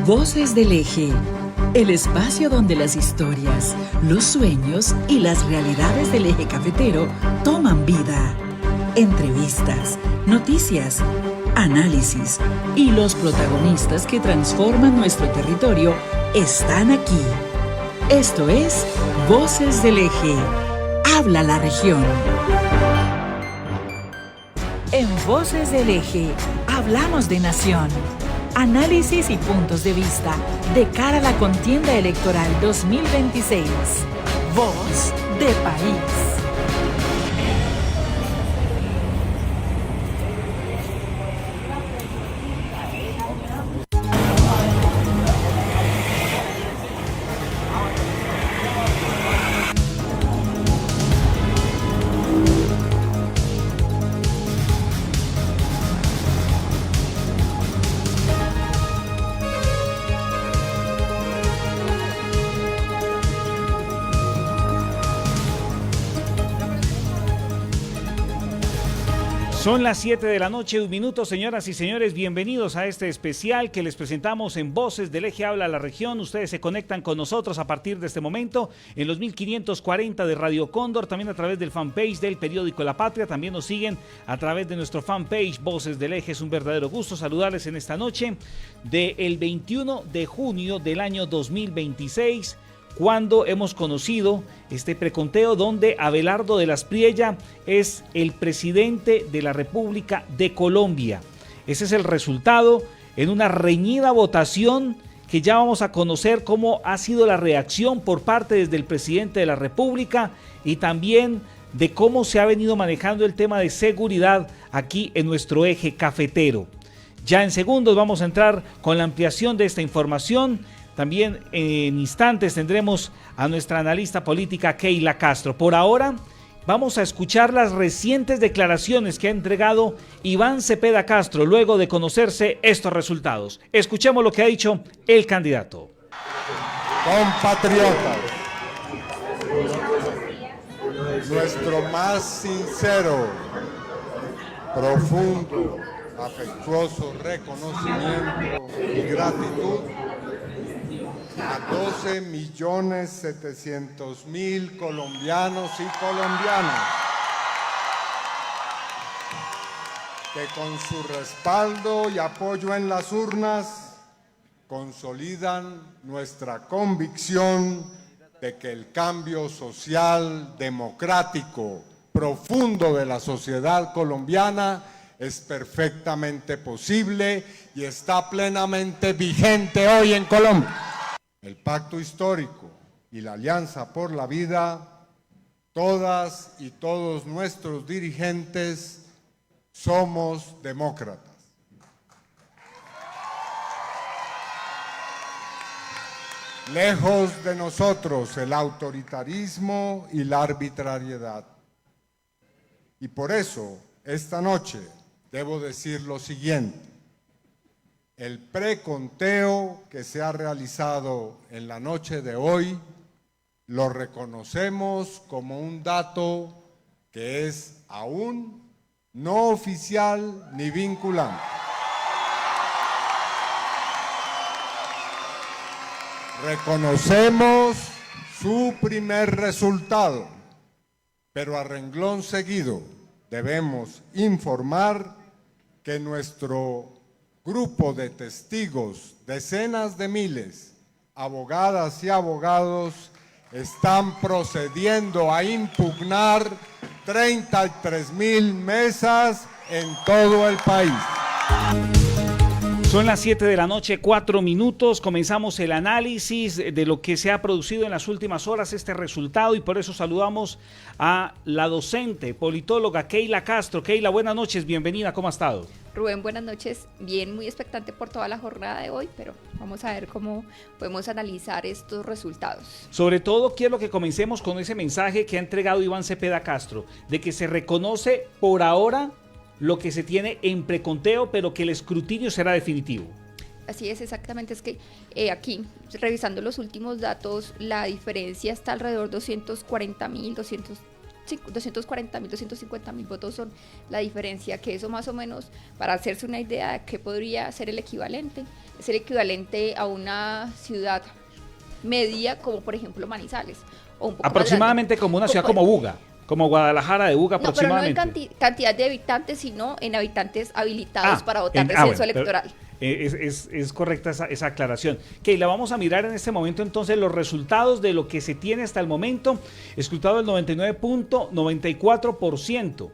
Voces del Eje, el espacio donde las historias, los sueños y las realidades del eje cafetero toman vida. Entrevistas, noticias, análisis y los protagonistas que transforman nuestro territorio están aquí. Esto es Voces del Eje. Habla la región. En Voces del Eje, hablamos de nación. Análisis y puntos de vista de cara a la contienda electoral 2026. Voz de País. Son las 7 de la noche, 1 minuto, señoras y señores, bienvenidos a este especial que les presentamos en Voces del Eje Habla la Región. Ustedes se conectan con nosotros a partir de este momento en los 1540 de Radio Cóndor, también a través del fanpage del periódico La Patria, también nos siguen a través de nuestro fanpage Voces del Eje. Es un verdadero gusto saludarles en esta noche del 21 de junio del año 2026, cuando hemos conocido este preconteo donde Abelardo de las Priella es el presidente de la República de Colombia. Ese es el resultado en una reñida votación que ya vamos a conocer cómo ha sido la reacción por parte desde el presidente de la República y también de cómo se ha venido manejando el tema de seguridad aquí en nuestro eje cafetero. Ya en segundos vamos a entrar con la ampliación de esta información. También en instantes tendremos a nuestra analista política Keila Castro. Por ahora vamos a escuchar las recientes declaraciones que ha entregado Iván Cepeda Castro luego de conocerse estos resultados. Escuchemos lo que ha dicho el candidato. Compatriotas, nuestro más sincero, profundo, afectuoso reconocimiento y gratitud a 12.700.000 colombianos y colombianas que con su respaldo y apoyo en las urnas consolidan nuestra convicción de que el cambio social, democrático, profundo de la sociedad colombiana es perfectamente posible y está plenamente vigente hoy en Colombia. El pacto histórico y la alianza por la vida, todas y todos nuestros dirigentes somos demócratas. Lejos de nosotros el autoritarismo y la arbitrariedad. Y por eso, esta noche, debo decir lo siguiente. El preconteo que se ha realizado en la noche de hoy lo reconocemos como un dato que es aún no oficial ni vinculante. Reconocemos su primer resultado, pero a renglón seguido debemos informar que nuestro grupo de testigos, decenas de miles, abogadas y abogados, están procediendo a impugnar 33.000 mesas en todo el país. Son las 7 de la noche, 4 minutos. Comenzamos el análisis de lo que se ha producido en las últimas horas, este resultado, y por eso saludamos a la docente, politóloga Keila Castro. Keila, buenas noches, bienvenida, ¿cómo ha estado? Rubén, buenas noches. Bien, muy expectante por toda la jornada de hoy, pero vamos a ver cómo podemos analizar estos resultados. Sobre todo quiero que comencemos con ese mensaje que ha entregado Iván Cepeda Castro, de que se reconoce por ahora lo que se tiene en preconteo, pero que el escrutinio será definitivo. Así es, exactamente. Es que aquí, revisando los últimos datos, la diferencia está alrededor de 240.000, 250.000 votos son la diferencia, que eso más o menos, para hacerse una idea de qué podría ser el equivalente, es el equivalente a una ciudad media como por ejemplo Manizales. O un poco aproximadamente como una ciudad como Buga, como Guadalajara de Buga aproximadamente. No, pero no en cantidad de habitantes, sino en habitantes habilitados para votar de censo electoral. Es correcta esa aclaración. Keila, vamos a mirar en este momento entonces los resultados de lo que se tiene hasta el momento. Escrutado el 99.94%.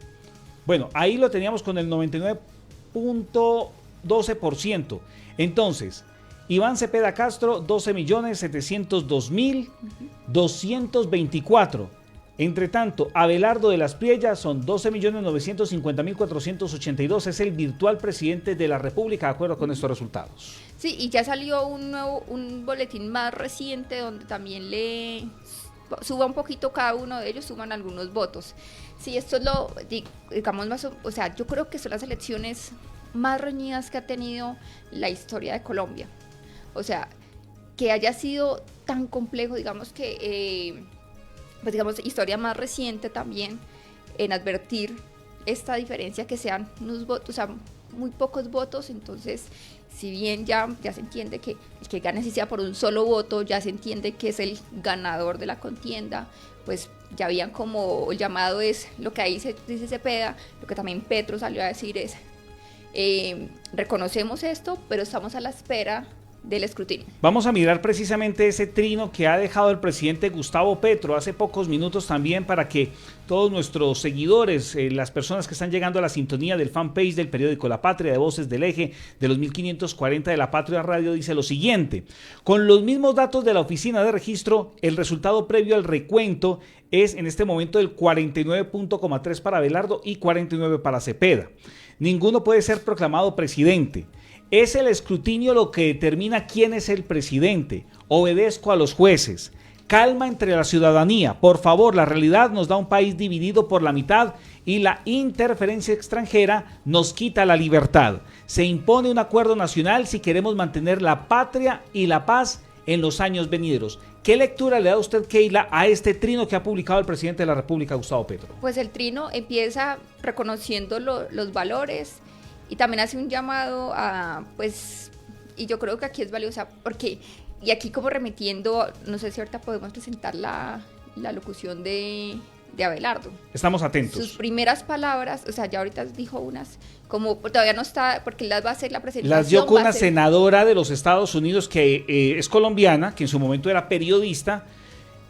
Bueno, ahí lo teníamos con el 99.12%. Entonces, Iván Cepeda Castro, 12.702.224. Entre tanto, Abelardo de las Priellas son 12.950.482. Es el virtual presidente de la República, de acuerdo con estos resultados. Sí, y ya salió un boletín más reciente donde también le suba un poquito cada uno de ellos, suman algunos votos. Sí, esto es lo, digamos, más, o sea, yo creo que son las elecciones más reñidas que ha tenido la historia de Colombia. O sea, que haya sido tan complejo, digamos que... pues digamos, historia más reciente también en advertir esta diferencia, que sean unos votos, o sea, muy pocos votos. Entonces, si bien ya se entiende que el que gane si sea por un solo voto, ya se entiende que es el ganador de la contienda, pues ya habían como el llamado es lo que ahí dice Cepeda, lo que también Petro salió a decir es, reconocemos esto, pero estamos a la espera del escrutinio. Vamos a mirar precisamente ese trino que ha dejado el presidente Gustavo Petro hace pocos minutos también, para que todos nuestros seguidores, las personas que están llegando a la sintonía del fanpage del periódico La Patria, de Voces del Eje, de los 1540 de La Patria Radio, dice lo siguiente: con los mismos datos de la oficina de registro, el resultado previo al recuento es en este momento del 49.3 para Abelardo y 49 para Cepeda. Ninguno puede ser proclamado presidente. Es el escrutinio lo que determina quién es el presidente. Obedezco a los jueces. Calma entre la ciudadanía. Por favor, la realidad nos da un país dividido por la mitad y la interferencia extranjera nos quita la libertad. Se impone un acuerdo nacional si queremos mantener la patria y la paz en los años venideros. ¿Qué lectura le da usted, Keila, a este trino que ha publicado el presidente de la República, Gustavo Petro? Pues el trino empieza reconociendo los valores, y también hace un llamado a, pues, y yo creo que aquí es valiosa, porque, y aquí como remitiendo, no sé si ahorita podemos presentar la locución de Abelardo. Estamos atentos. Sus primeras palabras, o sea, ya ahorita dijo unas, como todavía no está, porque las va a hacer la presentación. Las dio con una senadora de los Estados Unidos que es colombiana, que en su momento era periodista,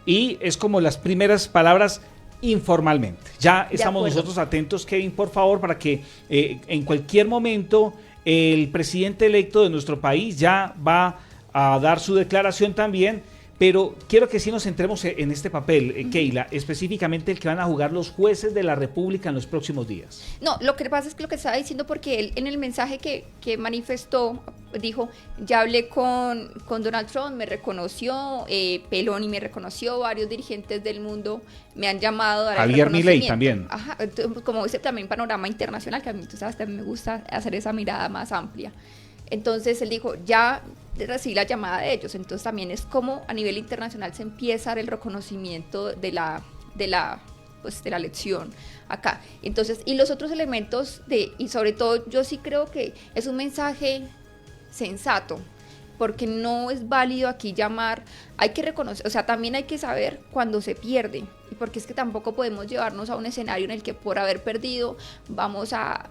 y es como las primeras palabras informalmente. Ya estamos nosotros atentos, Kevin, por favor, para que en cualquier momento el presidente electo de nuestro país ya va a dar su declaración también, pero quiero que sí nos centremos en este papel, Keila, específicamente el que van a jugar los jueces de la República en los próximos días. No, lo que pasa es que lo que estaba diciendo, porque él en el mensaje que manifestó, dijo, ya hablé con Donald Trump, me reconoció, Peloni me reconoció, varios dirigentes del mundo me han llamado a Javier Milei también. Ajá, como dice también panorama internacional, que a mí, tú sabes, también me gusta hacer esa mirada más amplia. Entonces él dijo, ya recibí la llamada de ellos. Entonces también es como a nivel internacional se empieza a dar el reconocimiento de la elección acá. Entonces, y los otros elementos y sobre todo yo sí creo que es un mensaje sensato, porque no es válido aquí llamar, hay que reconocer, o sea, también hay que saber cuando se pierde, y porque es que tampoco podemos llevarnos a un escenario en el que por haber perdido vamos a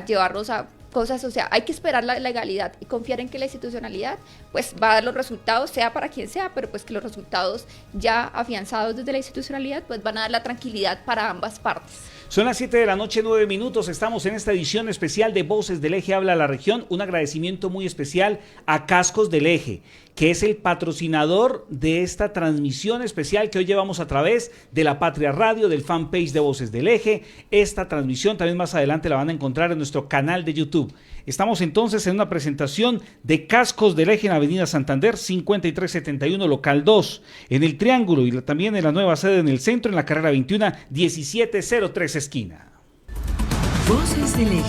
llevarnos a cosas, o sea, hay que esperar la legalidad y confiar en que la institucionalidad pues va a dar los resultados, sea para quien sea, pero pues que los resultados ya afianzados desde la institucionalidad pues van a dar la tranquilidad para ambas partes. Son las 7 de la noche, 9 minutos, estamos en esta edición especial de Voces del Eje Habla la Región. Un agradecimiento muy especial a Cascos del Eje, que es el patrocinador de esta transmisión especial que hoy llevamos a través de La Patria Radio, del fanpage de Voces del Eje. Esta transmisión también más adelante la van a encontrar en nuestro canal de YouTube. Estamos entonces en una presentación de Cascos del Eje en Avenida Santander 5371, local 2, en el Triángulo, y también en la nueva sede en el centro, en la carrera 21, 1703 esquina. Voces del Eje.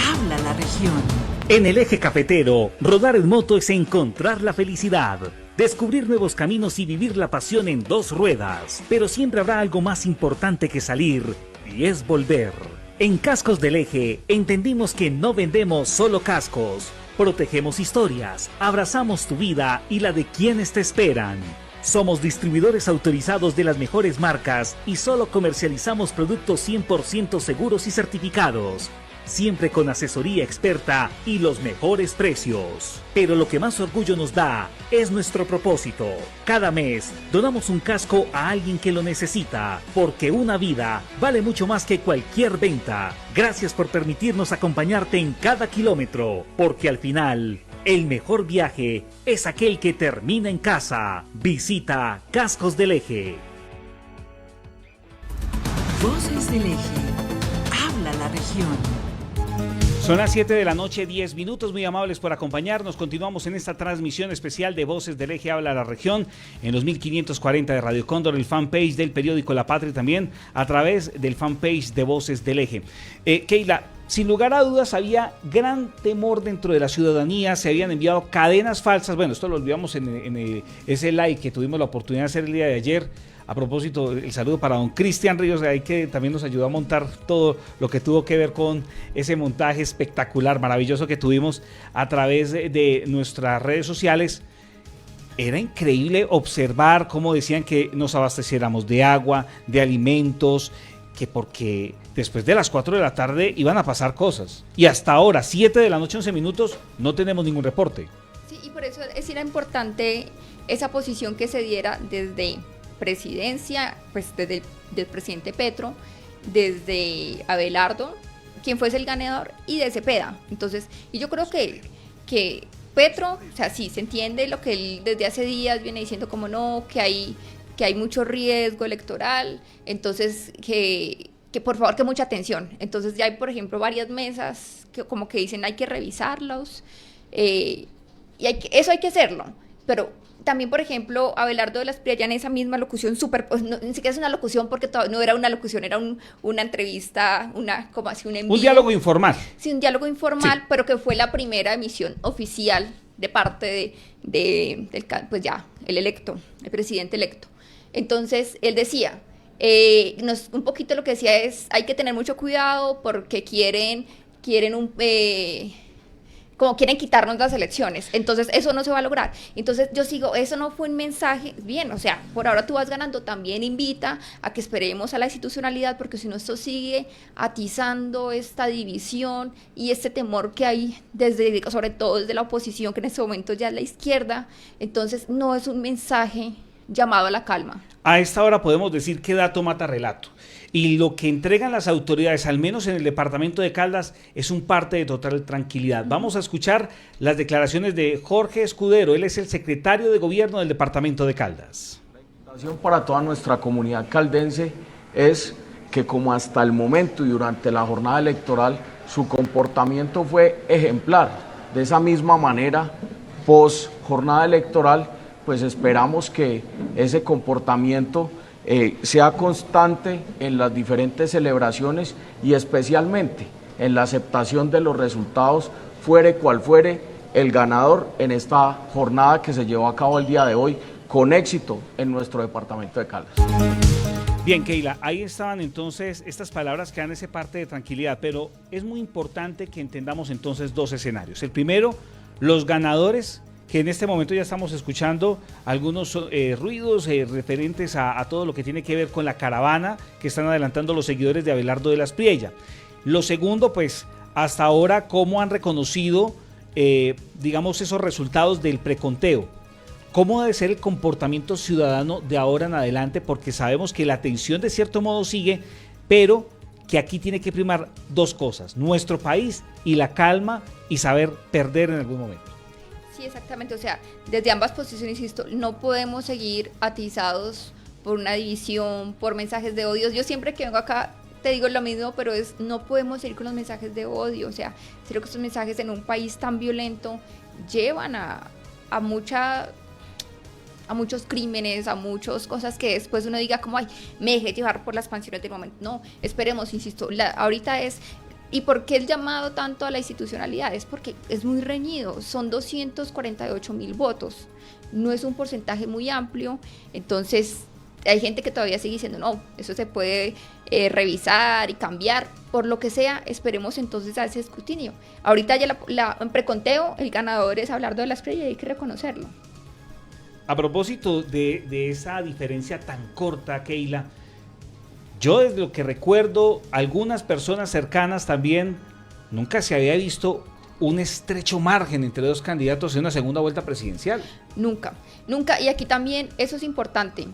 Habla la región. En el Eje Cafetero, rodar en moto es encontrar la felicidad, descubrir nuevos caminos y vivir la pasión en dos ruedas. Pero siempre habrá algo más importante que salir, y es volver. En Cascos del Eje entendimos que no vendemos solo cascos, Protegemos historias, abrazamos tu vida y la de quienes te esperan. Somos distribuidores autorizados de las mejores marcas y solo comercializamos productos 100% seguros y certificados. Siempre con asesoría experta y los mejores precios. Pero lo que más orgullo nos da es nuestro propósito. Cada mes donamos un casco a alguien que lo necesita, porque una vida vale mucho más que cualquier venta. Gracias por permitirnos acompañarte en cada kilómetro, porque al final, el mejor viaje es aquel que termina en casa. Visita Cascos del Eje. Voces del Eje. Habla la región. Son las 7 de la noche, 10 minutos, muy amables por acompañarnos. Continuamos en esta transmisión especial de Voces del Eje Habla la Región, en los 1540 de Radio Cóndor, el fanpage del periódico La Patria, también a través del fanpage de Voces del Eje. Keila, sin lugar a dudas había gran temor dentro de la ciudadanía, se habían enviado cadenas falsas. Bueno, esto lo olvidamos en ese live que tuvimos la oportunidad de hacer el día de ayer. A propósito, el saludo para don Cristian Ríos, ahí que también nos ayudó a montar todo lo que tuvo que ver con ese montaje espectacular, maravilloso que tuvimos a través de nuestras redes sociales. Era increíble observar cómo decían que nos abasteciéramos de agua, de alimentos, que porque después de las 4 de la tarde iban a pasar cosas. Y hasta ahora, 7 de la noche, 11 minutos, no tenemos ningún reporte. Sí, y por eso era importante esa posición que se diera desde presidencia, pues desde el presidente Petro, desde Abelardo, quien fuese el ganador, y de Cepeda. Entonces, y yo creo que Petro, o sea, sí, se entiende lo que él desde hace días viene diciendo, como no, que hay mucho riesgo electoral, entonces que por favor que mucha atención. Entonces ya hay, por ejemplo, varias mesas que como que dicen hay que revisarlos, y eso hay que hacerlo, pero también, por ejemplo, Abelardo de las Espriella en esa misma locución pues no, ni siquiera es una locución porque no era una locución, era una entrevista, como así un envío. Un diálogo informal. Sí, un diálogo informal, sí. Pero que fue la primera emisión oficial de parte del pues ya, el presidente electo. Entonces, él decía, un poquito lo que decía es, hay que tener mucho cuidado porque quieren como quieren quitarnos las elecciones, entonces eso no se va a lograr. Entonces yo sigo, eso no fue un mensaje, bien, o sea, por ahora tú vas ganando, también invita a que esperemos a la institucionalidad, porque si no esto sigue atizando esta división y este temor que hay sobre todo desde la oposición, que en este momento ya es la izquierda. Entonces no es un mensaje llamado a la calma. A esta hora podemos decir que dato mata relato. Y lo que entregan las autoridades, al menos en el departamento de Caldas, es un parte de total tranquilidad. Vamos a escuchar las declaraciones de Jorge Escudero, él es el secretario de gobierno del departamento de Caldas. La invitación para toda nuestra comunidad caldense es que, como hasta el momento y durante la jornada electoral, su comportamiento fue ejemplar. De esa misma manera, post jornada electoral, pues esperamos que ese comportamiento sea constante en las diferentes celebraciones y especialmente en la aceptación de los resultados, fuere cual fuere el ganador en esta jornada que se llevó a cabo el día de hoy con éxito en nuestro departamento de Caldas. Bien, Keila, ahí estaban entonces estas palabras que dan ese parte de tranquilidad, pero es muy importante que entendamos entonces dos escenarios. El primero, los ganadores, que en este momento ya estamos escuchando algunos ruidos referentes a todo lo que tiene que ver con la caravana que están adelantando los seguidores de Abelardo de las Espriella. Lo segundo, pues, hasta ahora, cómo han reconocido, digamos, esos resultados del preconteo. ¿Cómo debe ser el comportamiento ciudadano de ahora en adelante? Porque sabemos que la tensión de cierto modo sigue, pero que aquí tiene que primar dos cosas, nuestro país y la calma y saber perder en algún momento. Sí, exactamente, o sea, desde ambas posiciones, insisto, no podemos seguir atizados por una división, por mensajes de odio. Yo siempre que vengo acá te digo lo mismo, pero no podemos seguir con los mensajes de odio, o sea, creo que estos mensajes en un país tan violento llevan a muchos crímenes, a muchas cosas que después uno diga como, ay, me dejé llevar por las pasiones del momento. No, esperemos, insisto, ahorita es... ¿Y por qué el llamado tanto a la institucionalidad? Es porque es muy reñido, son 248,000 votos, no es un porcentaje muy amplio, entonces hay gente que todavía sigue diciendo, no, eso se puede revisar y cambiar, por lo que sea, esperemos entonces a ese escrutinio. Ahorita ya en preconteo, el ganador es Abelardo de la Espriella y hay que reconocerlo. A propósito de esa diferencia tan corta, Keila, yo desde lo que recuerdo, algunas personas cercanas también, nunca se había visto un estrecho margen entre dos candidatos en una segunda vuelta presidencial. Nunca, nunca. Y aquí también eso es importante,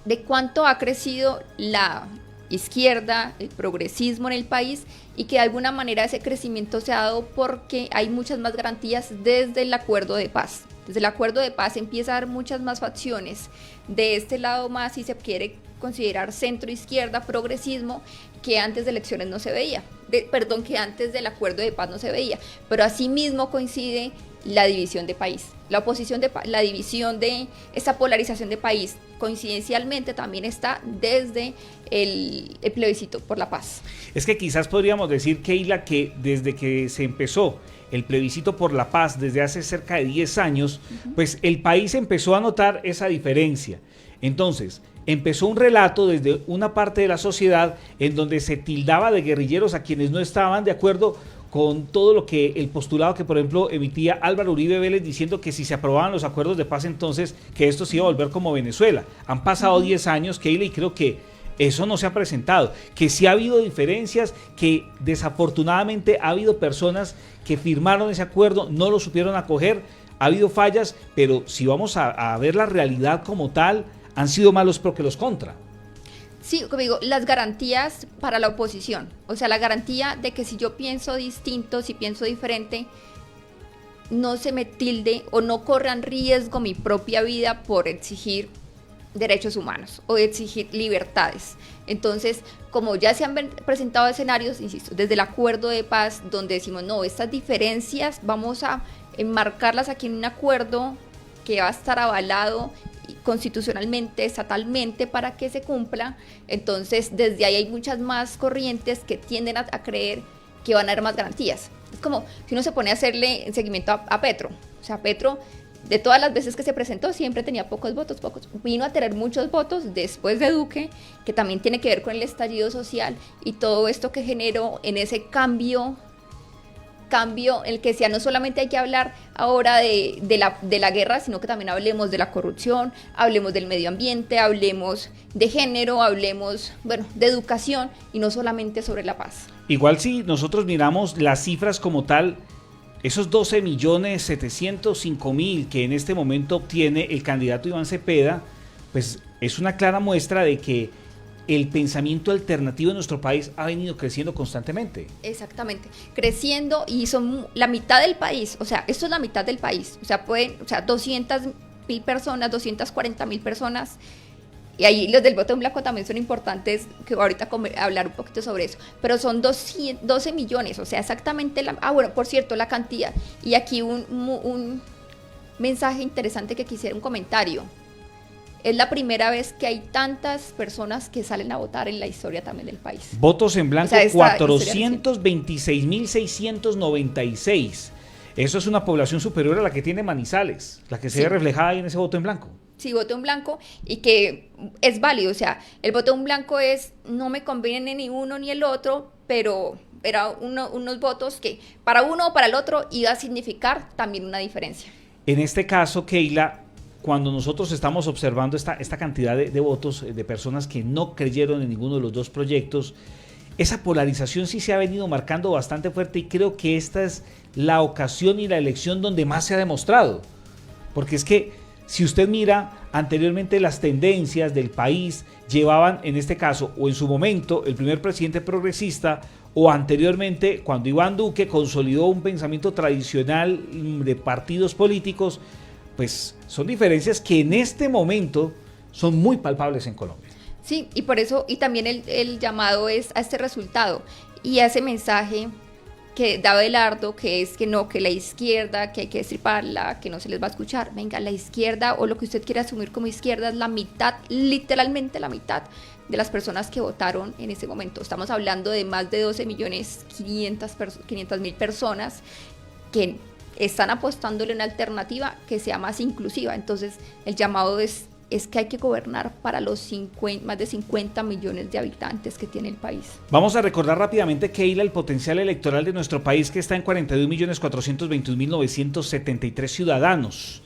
de cuánto ha crecido la izquierda, el progresismo en el país, y que de alguna manera ese crecimiento se ha dado porque hay muchas más garantías desde el acuerdo de paz. Desde el acuerdo de paz empieza a haber muchas más facciones de este lado más, si se quiere considerar centro izquierda, progresismo, que antes de elecciones no se veía, que antes del acuerdo de paz no se veía, pero asimismo coincide la división de país, la oposición la división de esta polarización de país, coincidencialmente también está desde el plebiscito por la paz. Es que quizás podríamos decir, Keila, que desde que se empezó el plebiscito por la paz, desde hace cerca de 10 años, pues el país empezó a notar esa diferencia. Entonces, empezó un relato desde una parte de la sociedad en donde se tildaba de guerrilleros a quienes no estaban de acuerdo con todo lo que el postulado que, por ejemplo, emitía Álvaro Uribe Vélez, diciendo que si se aprobaban los acuerdos de paz, entonces que esto se iba a volver como Venezuela. Han pasado 10 años, Keila, y creo que eso no se ha presentado, que sí ha habido diferencias, que desafortunadamente ha habido personas que firmaron ese acuerdo, no lo supieron acoger, ha habido fallas, pero si vamos a ver la realidad como tal, han sido más los pro que los contra. Sí, como digo, las garantías para la oposición, o sea, la garantía de que si yo pienso distinto, si pienso diferente, no se me tilde o no corran riesgo mi propia vida por exigir derechos humanos o exigir libertades. Entonces, como ya se han presentado escenarios, insisto, desde el acuerdo de paz, donde decimos, no, estas diferencias vamos a enmarcarlas aquí en un acuerdo que va a estar avalado constitucionalmente, estatalmente, para que se cumpla. Entonces, desde ahí hay muchas más corrientes que tienden a creer que van a haber más garantías. Es como si uno se pone a hacerle seguimiento a Petro. O sea, Petro, de todas las veces que se presentó, siempre tenía pocos votos. Vino a tener muchos votos después de Duque, que también tiene que ver con el estallido social y todo esto que generó en ese cambio en el que decía, no solamente hay que hablar ahora de la guerra, sino que también hablemos de la corrupción, hablemos del medio ambiente, hablemos de género, hablemos, bueno, de educación y no solamente sobre la paz. Igual si nosotros miramos las cifras como tal, esos 12.705.000 que en este momento obtiene el candidato Iván Cepeda, pues es una clara muestra de que el pensamiento alternativo en nuestro país ha venido creciendo constantemente. Exactamente, creciendo, y son la mitad del país, o sea, esto es la mitad del país, o sea, 200.000 personas, 240.000 personas, y ahí los del voto en blanco también son importantes, que ahorita hablar un poquito sobre eso, pero son 12 millones, o sea, exactamente bueno, por cierto, la cantidad, y aquí un mensaje interesante que quisiera, un comentario. Es la primera vez que hay tantas personas que salen a votar en la historia también del país. Votos en blanco, 426.696. Eso es una población superior a la que tiene Manizales, la que se ve reflejada ahí en ese voto en blanco. Sí, voto en blanco, y que es válido, o sea, el voto en blanco es, no me conviene ni uno ni el otro, pero era unos votos que para uno o para el otro iba a significar también una diferencia. En este caso, Keila, cuando nosotros estamos observando esta cantidad de votos de personas que no creyeron en ninguno de los dos proyectos, esa polarización sí se ha venido marcando bastante fuerte, y creo que esta es la ocasión y la elección donde más se ha demostrado. Porque es que si usted mira, anteriormente las tendencias del país llevaban, en este caso, o en su momento, el primer presidente progresista, o anteriormente, cuando Iván Duque consolidó un pensamiento tradicional de partidos políticos, pues son diferencias que en este momento son muy palpables en Colombia. Sí, y por eso, y también el llamado es a este resultado y a ese mensaje que da Abelardo, que es que no, que la izquierda, que hay que destriparla, que no se les va a escuchar. Venga, la izquierda, o lo que usted quiera asumir como izquierda, es la mitad, literalmente la mitad de las personas que votaron en ese momento. Estamos hablando de más de 12.500.000 personas que están apostándole una alternativa que sea más inclusiva. Entonces, el llamado es es que hay que gobernar para los más de 50 millones de habitantes que tiene el país. Vamos a recordar rápidamente, Keila, el potencial electoral de nuestro país, que está en 41.421.973 ciudadanos.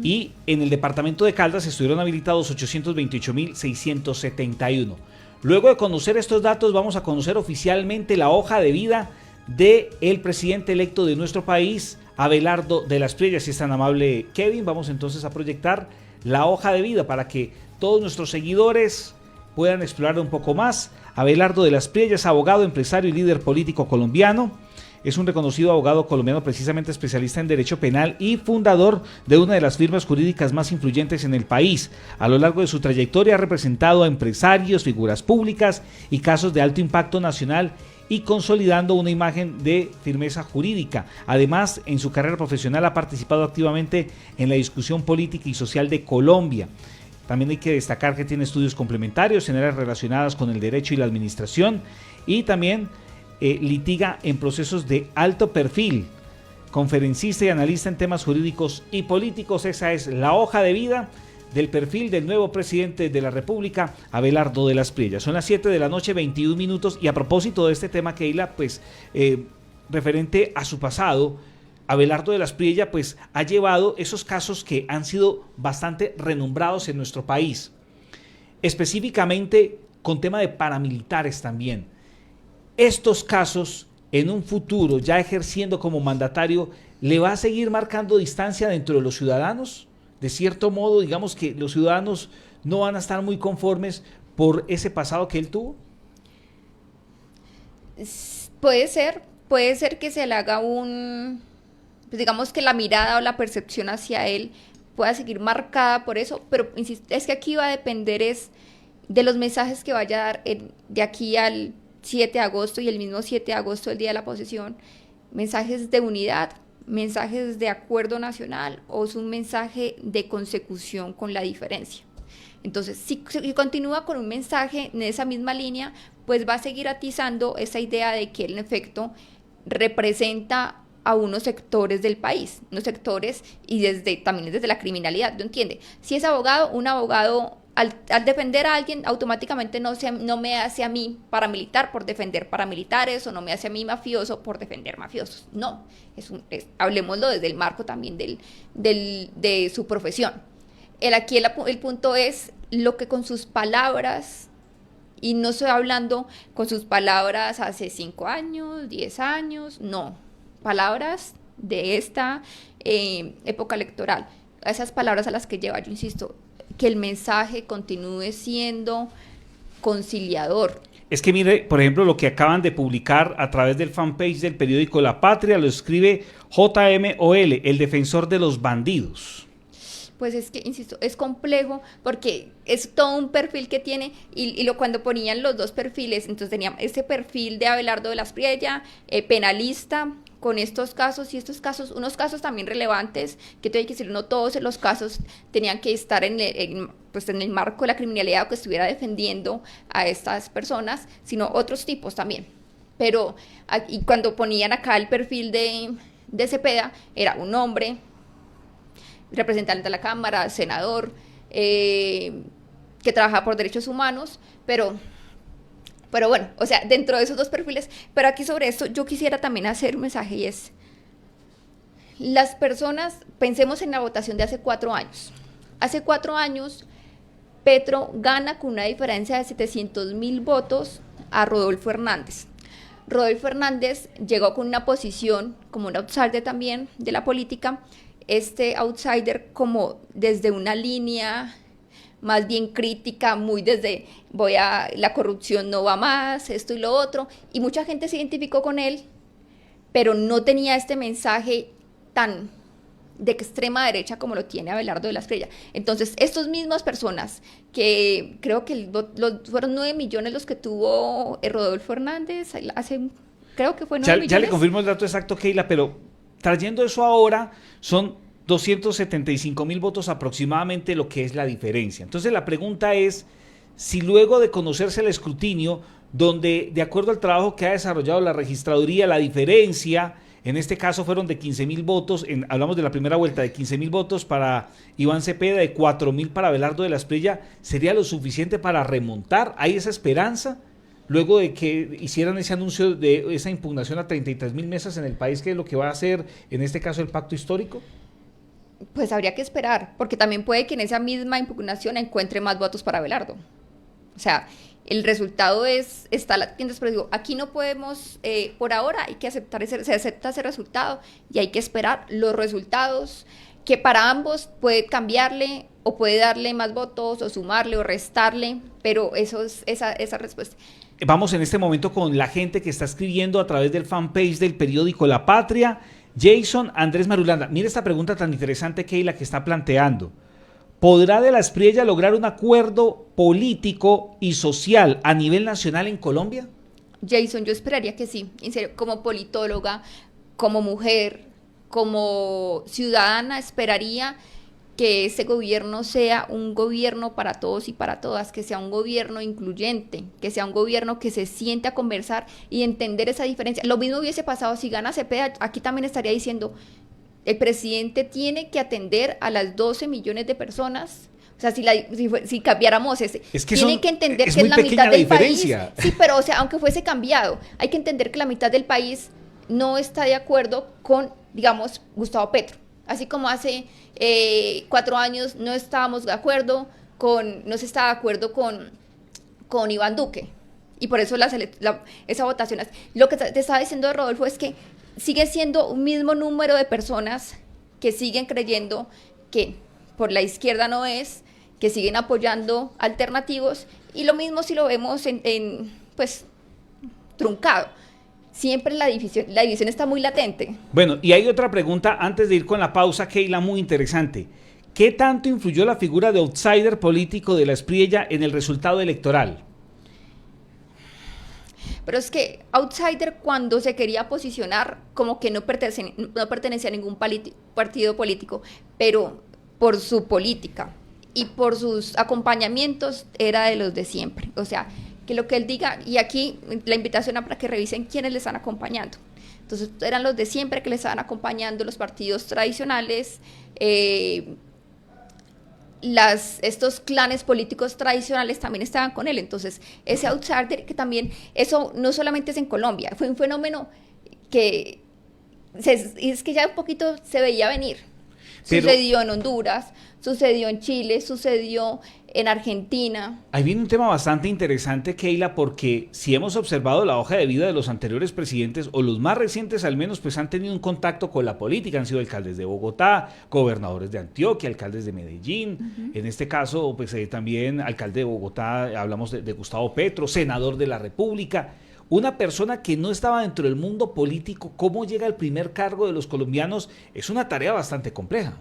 Y en el departamento de Caldas estuvieron habilitados 828.671. Luego de conocer estos datos, vamos a conocer oficialmente la hoja de vida del presidente electo de nuestro país, Abelardo de las Priellas. Si es tan amable, Kevin, vamos entonces a proyectar la hoja de vida para que todos nuestros seguidores puedan explorar un poco más. Abelardo de las Priellas, abogado, empresario y líder político colombiano. Es un reconocido abogado colombiano, precisamente especialista en derecho penal y fundador de una de las firmas jurídicas más influyentes en el país. A lo largo de su trayectoria ha representado a empresarios, figuras públicas y casos de alto impacto nacional, y consolidando una imagen de firmeza jurídica. Además, en su carrera profesional ha participado activamente en la discusión política y social de Colombia. También hay que destacar que tiene estudios complementarios en áreas relacionadas con el derecho y la administración, y también litiga en procesos de alto perfil, conferencista y analista en temas jurídicos y políticos. Esa es la hoja de vida del perfil del nuevo presidente de la República, Abelardo de las Priellas. Son las 7 de la noche, 21 minutos, y a propósito de este tema, Keila, pues referente a su pasado, Abelardo de las Priellas pues ha llevado esos casos que han sido bastante renombrados en nuestro país, específicamente con tema de paramilitares también. Estos casos, en un futuro, ya ejerciendo como mandatario, ¿le va a seguir marcando distancia dentro de los ciudadanos? De cierto modo, digamos que los ciudadanos no van a estar muy conformes por ese pasado que él tuvo. Puede ser que se le haga pues digamos que la mirada o la percepción hacia él pueda seguir marcada por eso, pero insisto, es que aquí va a depender de los mensajes que vaya a dar de aquí al 7 de agosto y el mismo 7 de agosto, el día de la posesión, mensajes de unidad, mensajes de acuerdo nacional, o es un mensaje de consecución con la diferencia. Entonces, si continúa con un mensaje en esa misma línea, pues va a seguir atizando esa idea de que él en efecto representa a unos sectores del país, unos sectores, y también desde la criminalidad, ¿no entiende? Si es abogado, un abogado al defender a alguien automáticamente no me hace a mí paramilitar por defender paramilitares, o no me hace a mí mafioso por defender mafiosos. No, hablemoslo desde el marco también de su profesión. Aquí el punto es lo que con sus palabras, y no estoy hablando con sus palabras hace 5 años, 10 años, no, palabras de esta época electoral, esas palabras a las que lleva, yo insisto, que el mensaje continúe siendo conciliador. Es que mire, por ejemplo, lo que acaban de publicar a través del fanpage del periódico La Patria, lo escribe JMOL, el defensor de los bandidos. Pues es que, insisto, es complejo porque es todo un perfil que tiene, y cuando ponían los dos perfiles, entonces tenían ese perfil de Abelardo de las Priellas, penalista, con estos casos, y unos casos también relevantes, que tengo que decir, no todos los casos tenían que estar en el marco de la criminalidad, o que estuviera defendiendo a estas personas, sino otros tipos también. Pero y cuando ponían acá el perfil de Cepeda, era un hombre, representante de la Cámara, senador, que trabaja por derechos humanos, pero bueno, o sea, dentro de esos dos perfiles. Pero aquí sobre esto yo quisiera también hacer un mensaje, y es: las personas, pensemos en la votación de hace 4 años. Hace 4 años, Petro gana con una diferencia de 700.000 votos a Rodolfo Hernández. Rodolfo Hernández llegó con una posición como un outsider también de la política, outsider como desde una línea más bien crítica, muy desde la corrupción no va más, esto y lo otro, y mucha gente se identificó con él, pero no tenía este mensaje tan de extrema derecha como lo tiene Abelardo de las Priellas. Entonces, estas mismas personas, que creo que fueron 9 millones los que tuvo Rodolfo Hernández, creo que fue 9 millones. Ya le confirmo el dato exacto, Keila, pero trayendo eso ahora, son 275.000 votos aproximadamente lo que es la diferencia. Entonces la pregunta es si luego de conocerse el escrutinio, donde de acuerdo al trabajo que ha desarrollado la registraduría, la diferencia En este caso fueron de 15.000 votos, hablamos de la primera vuelta, de 15.000 votos para Iván Cepeda, de 4.000 para Abelardo de la Espriella. ¿Sería lo suficiente para remontar? ¿Hay esa esperanza? Luego de que hicieran ese anuncio de esa impugnación a 33.000 mesas en el país, ¿qué es lo que va a hacer en este caso el pacto histórico? Pues habría que esperar, porque también puede que en esa misma impugnación encuentre más votos para Abelardo. O sea, el resultado está latente, pero digo, aquí no podemos, por ahora hay que aceptar se acepta ese resultado y hay que esperar los resultados, que para ambos puede cambiarle o puede darle más votos o sumarle o restarle, pero eso es esa respuesta. Vamos en este momento con la gente que está escribiendo a través del fanpage del periódico La Patria. Jason Andrés Marulanda, mira esta pregunta tan interesante, Keila, que está planteando. ¿Podrá de la Espriella lograr un acuerdo político y social a nivel nacional en Colombia? Jason, yo esperaría que sí, en serio, como politóloga, como mujer, como ciudadana, esperaría que ese gobierno sea un gobierno para todos y para todas, que sea un gobierno incluyente, que sea un gobierno que se siente a conversar y entender esa diferencia. Lo mismo hubiese pasado si gana Cepeda, aquí también estaría diciendo, el presidente tiene que atender a las 12 millones de personas. O sea, si cambiáramos ese, tiene que entender que es la mitad del país. Sí, pero o sea, aunque fuese cambiado, hay que entender que la mitad del país no está de acuerdo con, digamos, Gustavo Petro. Así como hace 4 años no estábamos de acuerdo no se estaba de acuerdo con Iván Duque. Y por eso esa votación. Lo que te estaba diciendo Rodolfo es que sigue siendo un mismo número de personas que siguen creyendo que por la izquierda no es, que siguen apoyando alternativos, y lo mismo si lo vemos pues truncado. Siempre la división está muy latente. Bueno, y hay otra pregunta antes de ir con la pausa, Keila, muy interesante. ¿Qué tanto influyó la figura de outsider político de la Espriella en el resultado electoral? Pero es que outsider, cuando se quería posicionar, como que no pertenecía a ningún partido político, pero por su política y por sus acompañamientos era de los de siempre. O sea, que lo que él diga, y aquí la invitación para que revisen quiénes le están acompañando. Entonces eran los de siempre que le estaban acompañando, los partidos tradicionales, estos clanes políticos tradicionales también estaban con él. Entonces ese outsider, que también, eso no solamente es en Colombia, fue un fenómeno que es que ya un poquito se veía venir. Sucedió en Honduras, sucedió en Chile, sucedió en Argentina. Ahí viene un tema bastante interesante, Keila, porque si hemos observado la hoja de vida de los anteriores presidentes, o los más recientes al menos, pues han tenido un contacto con la política, han sido alcaldes de Bogotá, gobernadores de Antioquia, alcaldes de Medellín, en este caso pues también alcalde de Bogotá, hablamos de Gustavo Petro, senador de la República. Una persona que no estaba dentro del mundo político, ¿cómo llega al primer cargo de los colombianos? Es una tarea bastante compleja.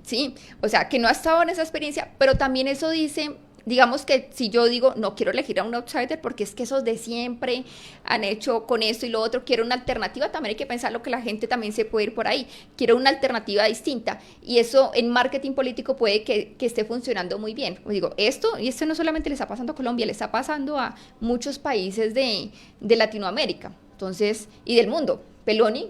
Sí, o sea, que no ha estado en esa experiencia, pero también eso dice, digamos que si yo digo, no quiero elegir a un outsider porque es que esos de siempre han hecho con esto y lo otro, quiero una alternativa, también hay que pensar lo que la gente también se puede ir por ahí, quiero una alternativa distinta, y eso en marketing político puede que esté funcionando muy bien. Pues digo, esto no solamente le está pasando a Colombia, le está pasando a muchos países de Latinoamérica, entonces, y del mundo. Peloni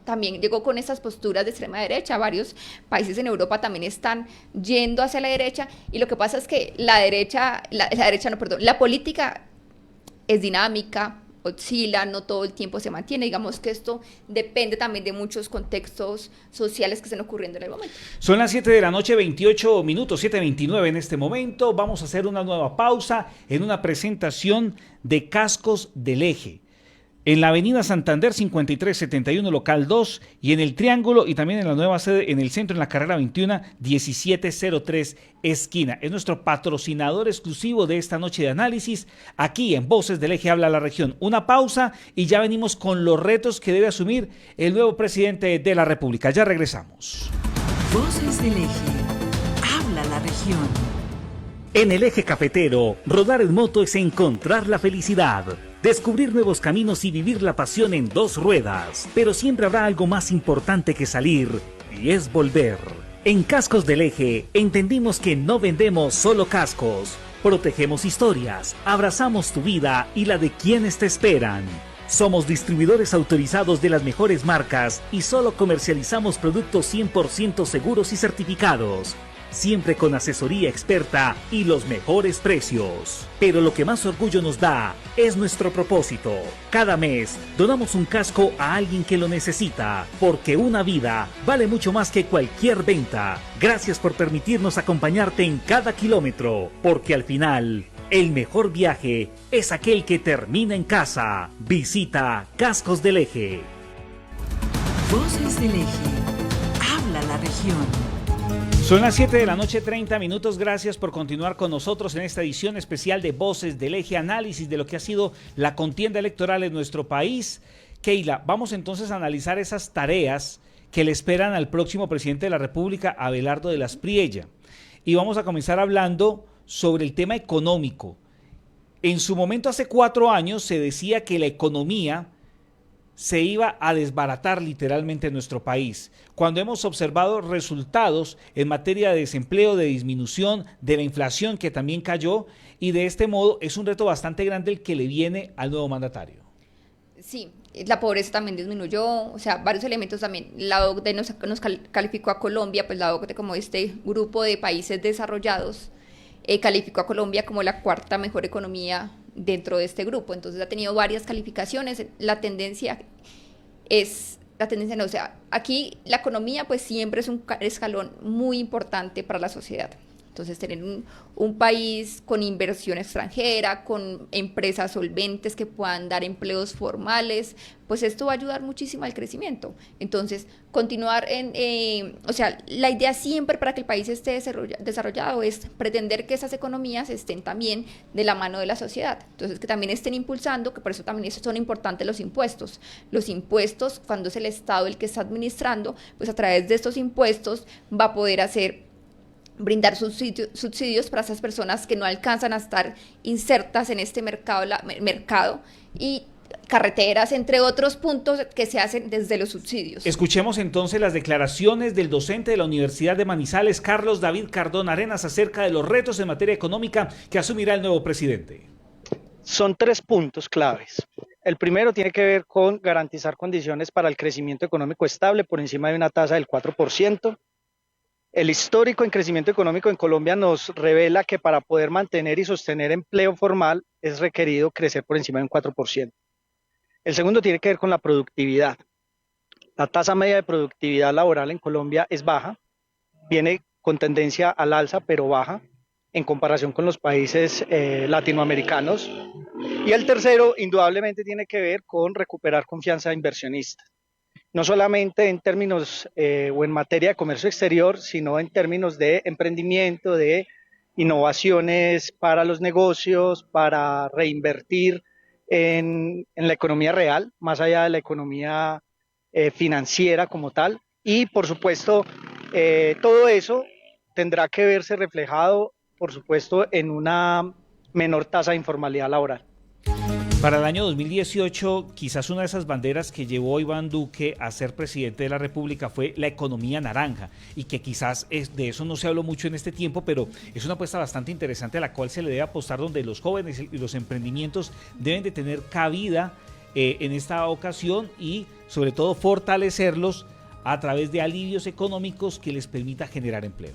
también llegó con esas posturas de extrema derecha, varios países en Europa también están yendo hacia la derecha, y lo que pasa es que la política es dinámica, oscila, no todo el tiempo se mantiene, digamos que esto depende también de muchos contextos sociales que estén ocurriendo en el momento. Son las 7 de la noche, 28 minutos, 7:29 en este momento, vamos a hacer una nueva pausa en una presentación de Cascos del Eje. En la avenida Santander 5371 local 2 y en el Triángulo, y también en la nueva sede en el centro, en la carrera 21 1703 esquina. Es nuestro patrocinador exclusivo de esta noche de análisis aquí en Voces del Eje Habla la Región. Una pausa y ya venimos con los retos que debe asumir el nuevo presidente de la República. Ya regresamos. Voces del Eje Habla la Región. En el Eje Cafetero, rodar en moto es encontrar la felicidad, descubrir nuevos caminos y vivir la pasión en 2 ruedas. Pero siempre habrá algo más importante que salir, y es volver. En Cascos del Eje entendimos que no vendemos solo cascos, protegemos historias, abrazamos tu vida y la de quienes te esperan. Somos distribuidores autorizados de las mejores marcas y solo comercializamos productos 100% seguros y certificados. Siempre con asesoría experta y los mejores precios. Pero lo que más orgullo nos da es nuestro propósito. Cada mes donamos un casco a alguien que lo necesita, porque una vida vale mucho más que cualquier venta. Gracias por permitirnos acompañarte en cada kilómetro, porque al final, el mejor viaje es aquel que termina en casa. Visita Cascos del Eje. Voces del Eje. Habla la región. Son las 7 de la noche, 30 minutos. Gracias por continuar con nosotros en esta edición especial de Voces del Eje, análisis de lo que ha sido la contienda electoral en nuestro país. Keila, vamos entonces a analizar esas tareas que le esperan al próximo presidente de la República, Abelardo de las Priella. Y vamos a comenzar hablando sobre el tema económico. En su momento, hace 4 años, se decía que la economía se iba a desbaratar literalmente en nuestro país, cuando hemos observado resultados en materia de desempleo, de disminución, de la inflación que también cayó, y de este modo es un reto bastante grande el que le viene al nuevo mandatario. Sí, la pobreza también disminuyó, o sea, varios elementos también. La OCDE nos calificó a Colombia, pues la OCDE como este grupo de países desarrollados, calificó a Colombia como la 4ª mejor economía dentro de este grupo. Entonces ha tenido varias calificaciones. O sea, aquí la economía pues siempre es un escalón muy importante para la sociedad. Entonces tener un país con inversión extranjera, con empresas solventes que puedan dar empleos formales, pues esto va a ayudar muchísimo al crecimiento. Entonces continuar o sea, la idea siempre para que el país esté desarrollado es pretender que esas economías estén también de la mano de la sociedad. Entonces que también estén impulsando, que por eso también son importantes los impuestos. Los impuestos, cuando es el Estado el que está administrando, pues a través de estos impuestos va a poder brindar subsidios para esas personas que no alcanzan a estar insertas en este mercado y carreteras, entre otros puntos que se hacen desde los subsidios. Escuchemos entonces las declaraciones del docente de la Universidad de Manizales, Carlos David Cardona Arenas, acerca de los retos en materia económica que asumirá el nuevo presidente. Son 3 puntos claves. El primero tiene que ver con garantizar condiciones para el crecimiento económico estable por encima de una tasa del 4%. El histórico en crecimiento económico en Colombia nos revela que para poder mantener y sostener empleo formal es requerido crecer por encima de un 4%. El segundo tiene que ver con la productividad. La tasa media de productividad laboral en Colombia es baja, viene con tendencia al alza, pero baja en comparación con los países latinoamericanos. Y el tercero, indudablemente, tiene que ver con recuperar confianza de inversionistas. No solamente en términos o en materia de comercio exterior, sino en términos de emprendimiento, de innovaciones para los negocios, para reinvertir en la economía real, más allá de la economía financiera como tal. Y por supuesto, todo eso tendrá que verse reflejado, por supuesto, en una menor tasa de informalidad laboral. Para el año 2018, quizás una de esas banderas que llevó Iván Duque a ser presidente de la República fue la economía naranja, y que quizás de eso no se habló mucho en este tiempo, pero es una apuesta bastante interesante a la cual se le debe apostar, donde los jóvenes y los emprendimientos deben de tener cabida en esta ocasión, y sobre todo fortalecerlos a través de alivios económicos que les permita generar empleo.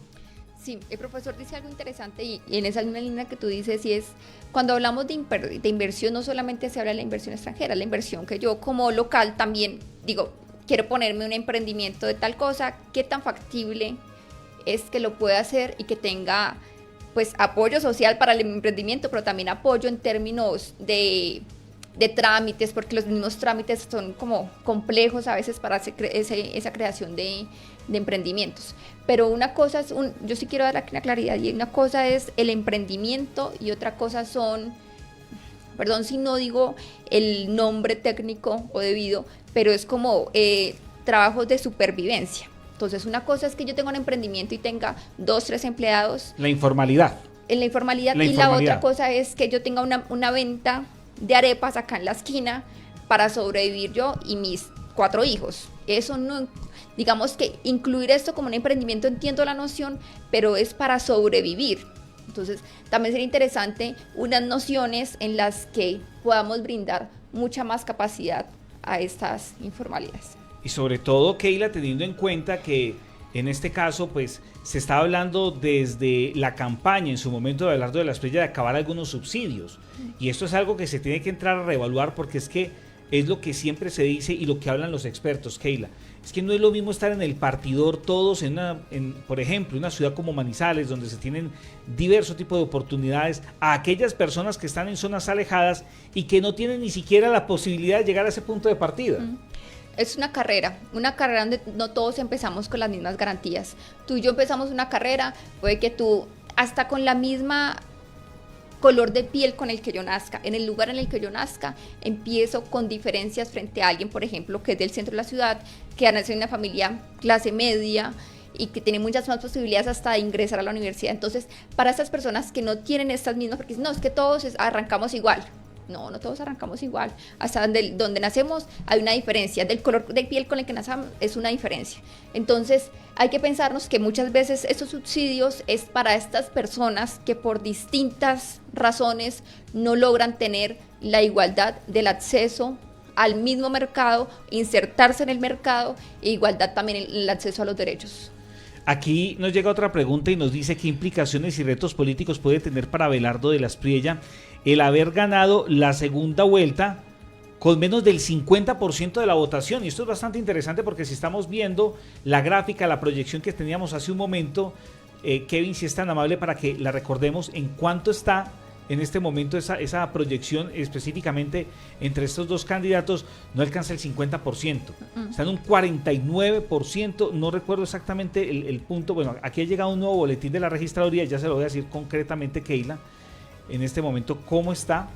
Sí, el profesor dice algo interesante y en esa misma línea que tú dices, y es cuando hablamos de inversión, no solamente se habla de la inversión extranjera, la inversión que yo como local también digo, quiero ponerme un emprendimiento de tal cosa, qué tan factible es que lo pueda hacer y que tenga pues apoyo social para el emprendimiento, pero también apoyo en términos de trámites, porque los mismos trámites son como complejos a veces para esa creación de emprendimientos. Pero una cosa es, yo sí quiero dar aquí una claridad, y una cosa es el emprendimiento y otra cosa son, perdón si no digo el nombre técnico o debido, pero es como trabajos de supervivencia. Entonces una cosa es que yo tenga un emprendimiento y tenga 2, 3 empleados. La informalidad. En la informalidad. Y la otra cosa es que yo tenga una venta de arepas acá en la esquina para sobrevivir yo y mis 4 hijos. Eso no, digamos que incluir esto como un emprendimiento, entiendo la noción, pero es para sobrevivir. Entonces también sería interesante unas nociones en las que podamos brindar mucha más capacidad a estas informalidades. Y sobre todo, Keila, teniendo en cuenta que en este caso, pues, se está hablando desde la campaña en su momento de Abelardo de la Espriella de acabar algunos subsidios. Y esto es algo que se tiene que entrar a reevaluar porque es que es lo que siempre se dice y lo que hablan los expertos, Keila. Es que no es lo mismo estar en el partidor todos por ejemplo, una ciudad como Manizales, donde se tienen diversos tipos de oportunidades, a aquellas personas que están en zonas alejadas y que no tienen ni siquiera la posibilidad de llegar a ese punto de partida. Es una carrera donde no todos empezamos con las mismas garantías. Tú y yo empezamos una carrera, puede que tú, hasta con la misma color de piel con el que yo nazca, en el lugar en el que yo nazca, empiezo con diferencias frente a alguien, por ejemplo, que es del centro de la ciudad, que nace en una familia clase media y que tiene muchas más posibilidades hasta de ingresar a la universidad. Entonces, para estas personas que no tienen estas mismas, porque no, es que todos arrancamos igual. No todos arrancamos igual. Hasta donde nacemos hay una diferencia. Del color de piel con el que nacemos es una diferencia. Entonces hay que pensarnos que muchas veces estos subsidios es para estas personas que por distintas razones no logran tener la igualdad del acceso al mismo mercado, insertarse en el mercado e igualdad también en el acceso a los derechos. Aquí nos llega otra pregunta y nos dice qué implicaciones y retos políticos puede tener para Abelardo de la Espriella el haber ganado la segunda vuelta con menos del 50% de la votación. Y esto es bastante interesante porque si estamos viendo la gráfica, la proyección que teníamos hace un momento, Kevin, si es tan amable para que la recordemos, en cuánto está en este momento esa proyección específicamente entre estos dos candidatos, no alcanza el 50%, está en un 49%, no recuerdo exactamente el punto. Bueno, aquí ha llegado un nuevo boletín de la registraduría, ya se lo voy a decir concretamente, Keila, en este momento cómo está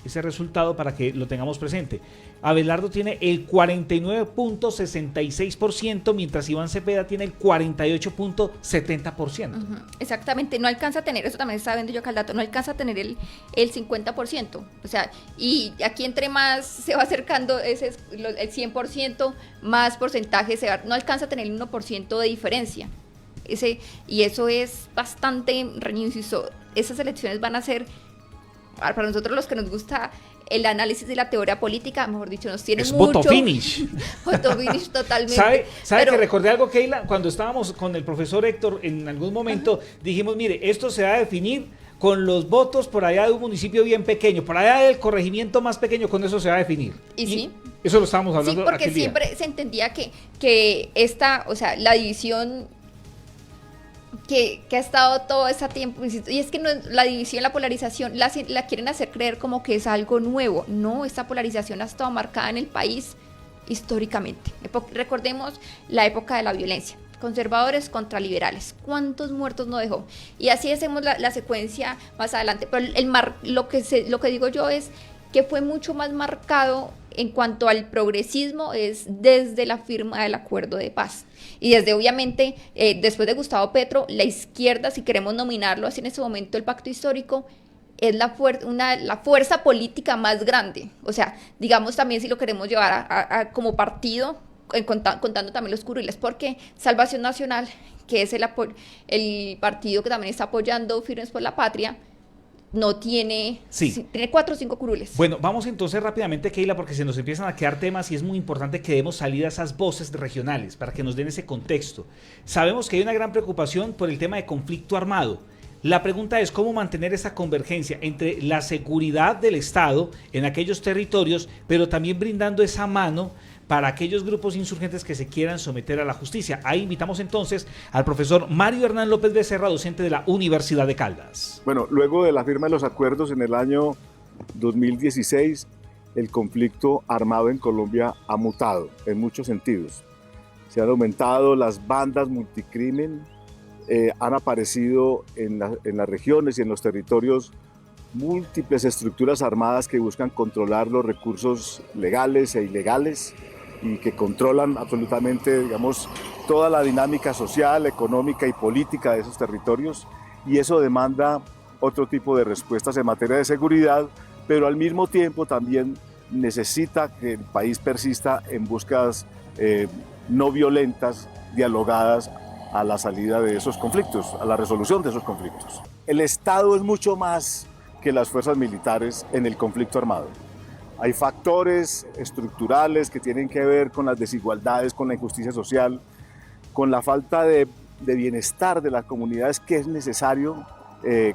ese resultado para que lo tengamos presente. Abelardo tiene el 49.66%, mientras Iván Cepeda tiene el 48.70%. Exactamente, no alcanza a tener, eso también estaba viendo yo acá el dato, no alcanza a tener el 50%. O sea, y aquí entre más se va acercando el 100%, más porcentaje no alcanza a tener el 1% de diferencia. Y eso es bastante reñido. Esas elecciones van a ser, para nosotros los que nos gusta el análisis de la teoría política, mejor dicho, nos tiene es mucho. Voto finish. Voto finish totalmente. ¿Sabe Pero, que recordé algo, Keila? Cuando estábamos con el profesor Héctor, en algún momento dijimos, mire, esto se va a definir con los votos por allá de un municipio bien pequeño, por allá del corregimiento más pequeño, con eso se va a definir. Y sí. Eso lo estábamos hablando. Sí, porque siempre se entendía que la división que ha estado todo ese tiempo, y es que no, la división, la polarización, la quieren hacer creer como que es algo nuevo. No, esta polarización ha estado marcada en el país históricamente. Recordemos la época de la violencia, conservadores contra liberales, cuántos muertos no dejó, y así hacemos la secuencia más adelante. Pero lo que digo yo es que fue mucho más marcado en cuanto al progresismo es desde la firma del acuerdo de paz y desde, obviamente, después de Gustavo Petro, la izquierda, si queremos nominarlo así en ese momento, el pacto histórico es la fuerza política más grande. O sea, digamos también si lo queremos llevar a como partido, contando también los curules, porque Salvación Nacional, que es el partido que también está apoyando Firmes por la Patria, no tiene, tiene 4 o 5 curules. Bueno, vamos entonces rápidamente, Keila, porque se nos empiezan a quedar temas y es muy importante que demos salida a esas voces regionales para que nos den ese contexto. Sabemos que hay una gran preocupación por el tema de conflicto armado. La pregunta es cómo mantener esa convergencia entre la seguridad del Estado en aquellos territorios, pero también brindando esa mano para aquellos grupos insurgentes que se quieran someter a la justicia. Ahí invitamos entonces al profesor Mario Hernán López Becerra, docente de la Universidad de Caldas. Bueno, luego de la firma de los acuerdos en el año 2016, el conflicto armado en Colombia ha mutado en muchos sentidos. Se han aumentado las bandas multicrimen, han aparecido en las regiones y en los territorios múltiples estructuras armadas que buscan controlar los recursos legales e ilegales y que controlan absolutamente, digamos, toda la dinámica social, económica y política de esos territorios, y eso demanda otro tipo de respuestas en materia de seguridad, pero al mismo tiempo también necesita que el país persista en búsquedas no violentas, dialogadas a la salida de esos conflictos, a la resolución de esos conflictos. El Estado es mucho más que las fuerzas militares en el conflicto armado. Hay factores estructurales que tienen que ver con las desigualdades, con la injusticia social, con la falta de bienestar de las comunidades que es necesario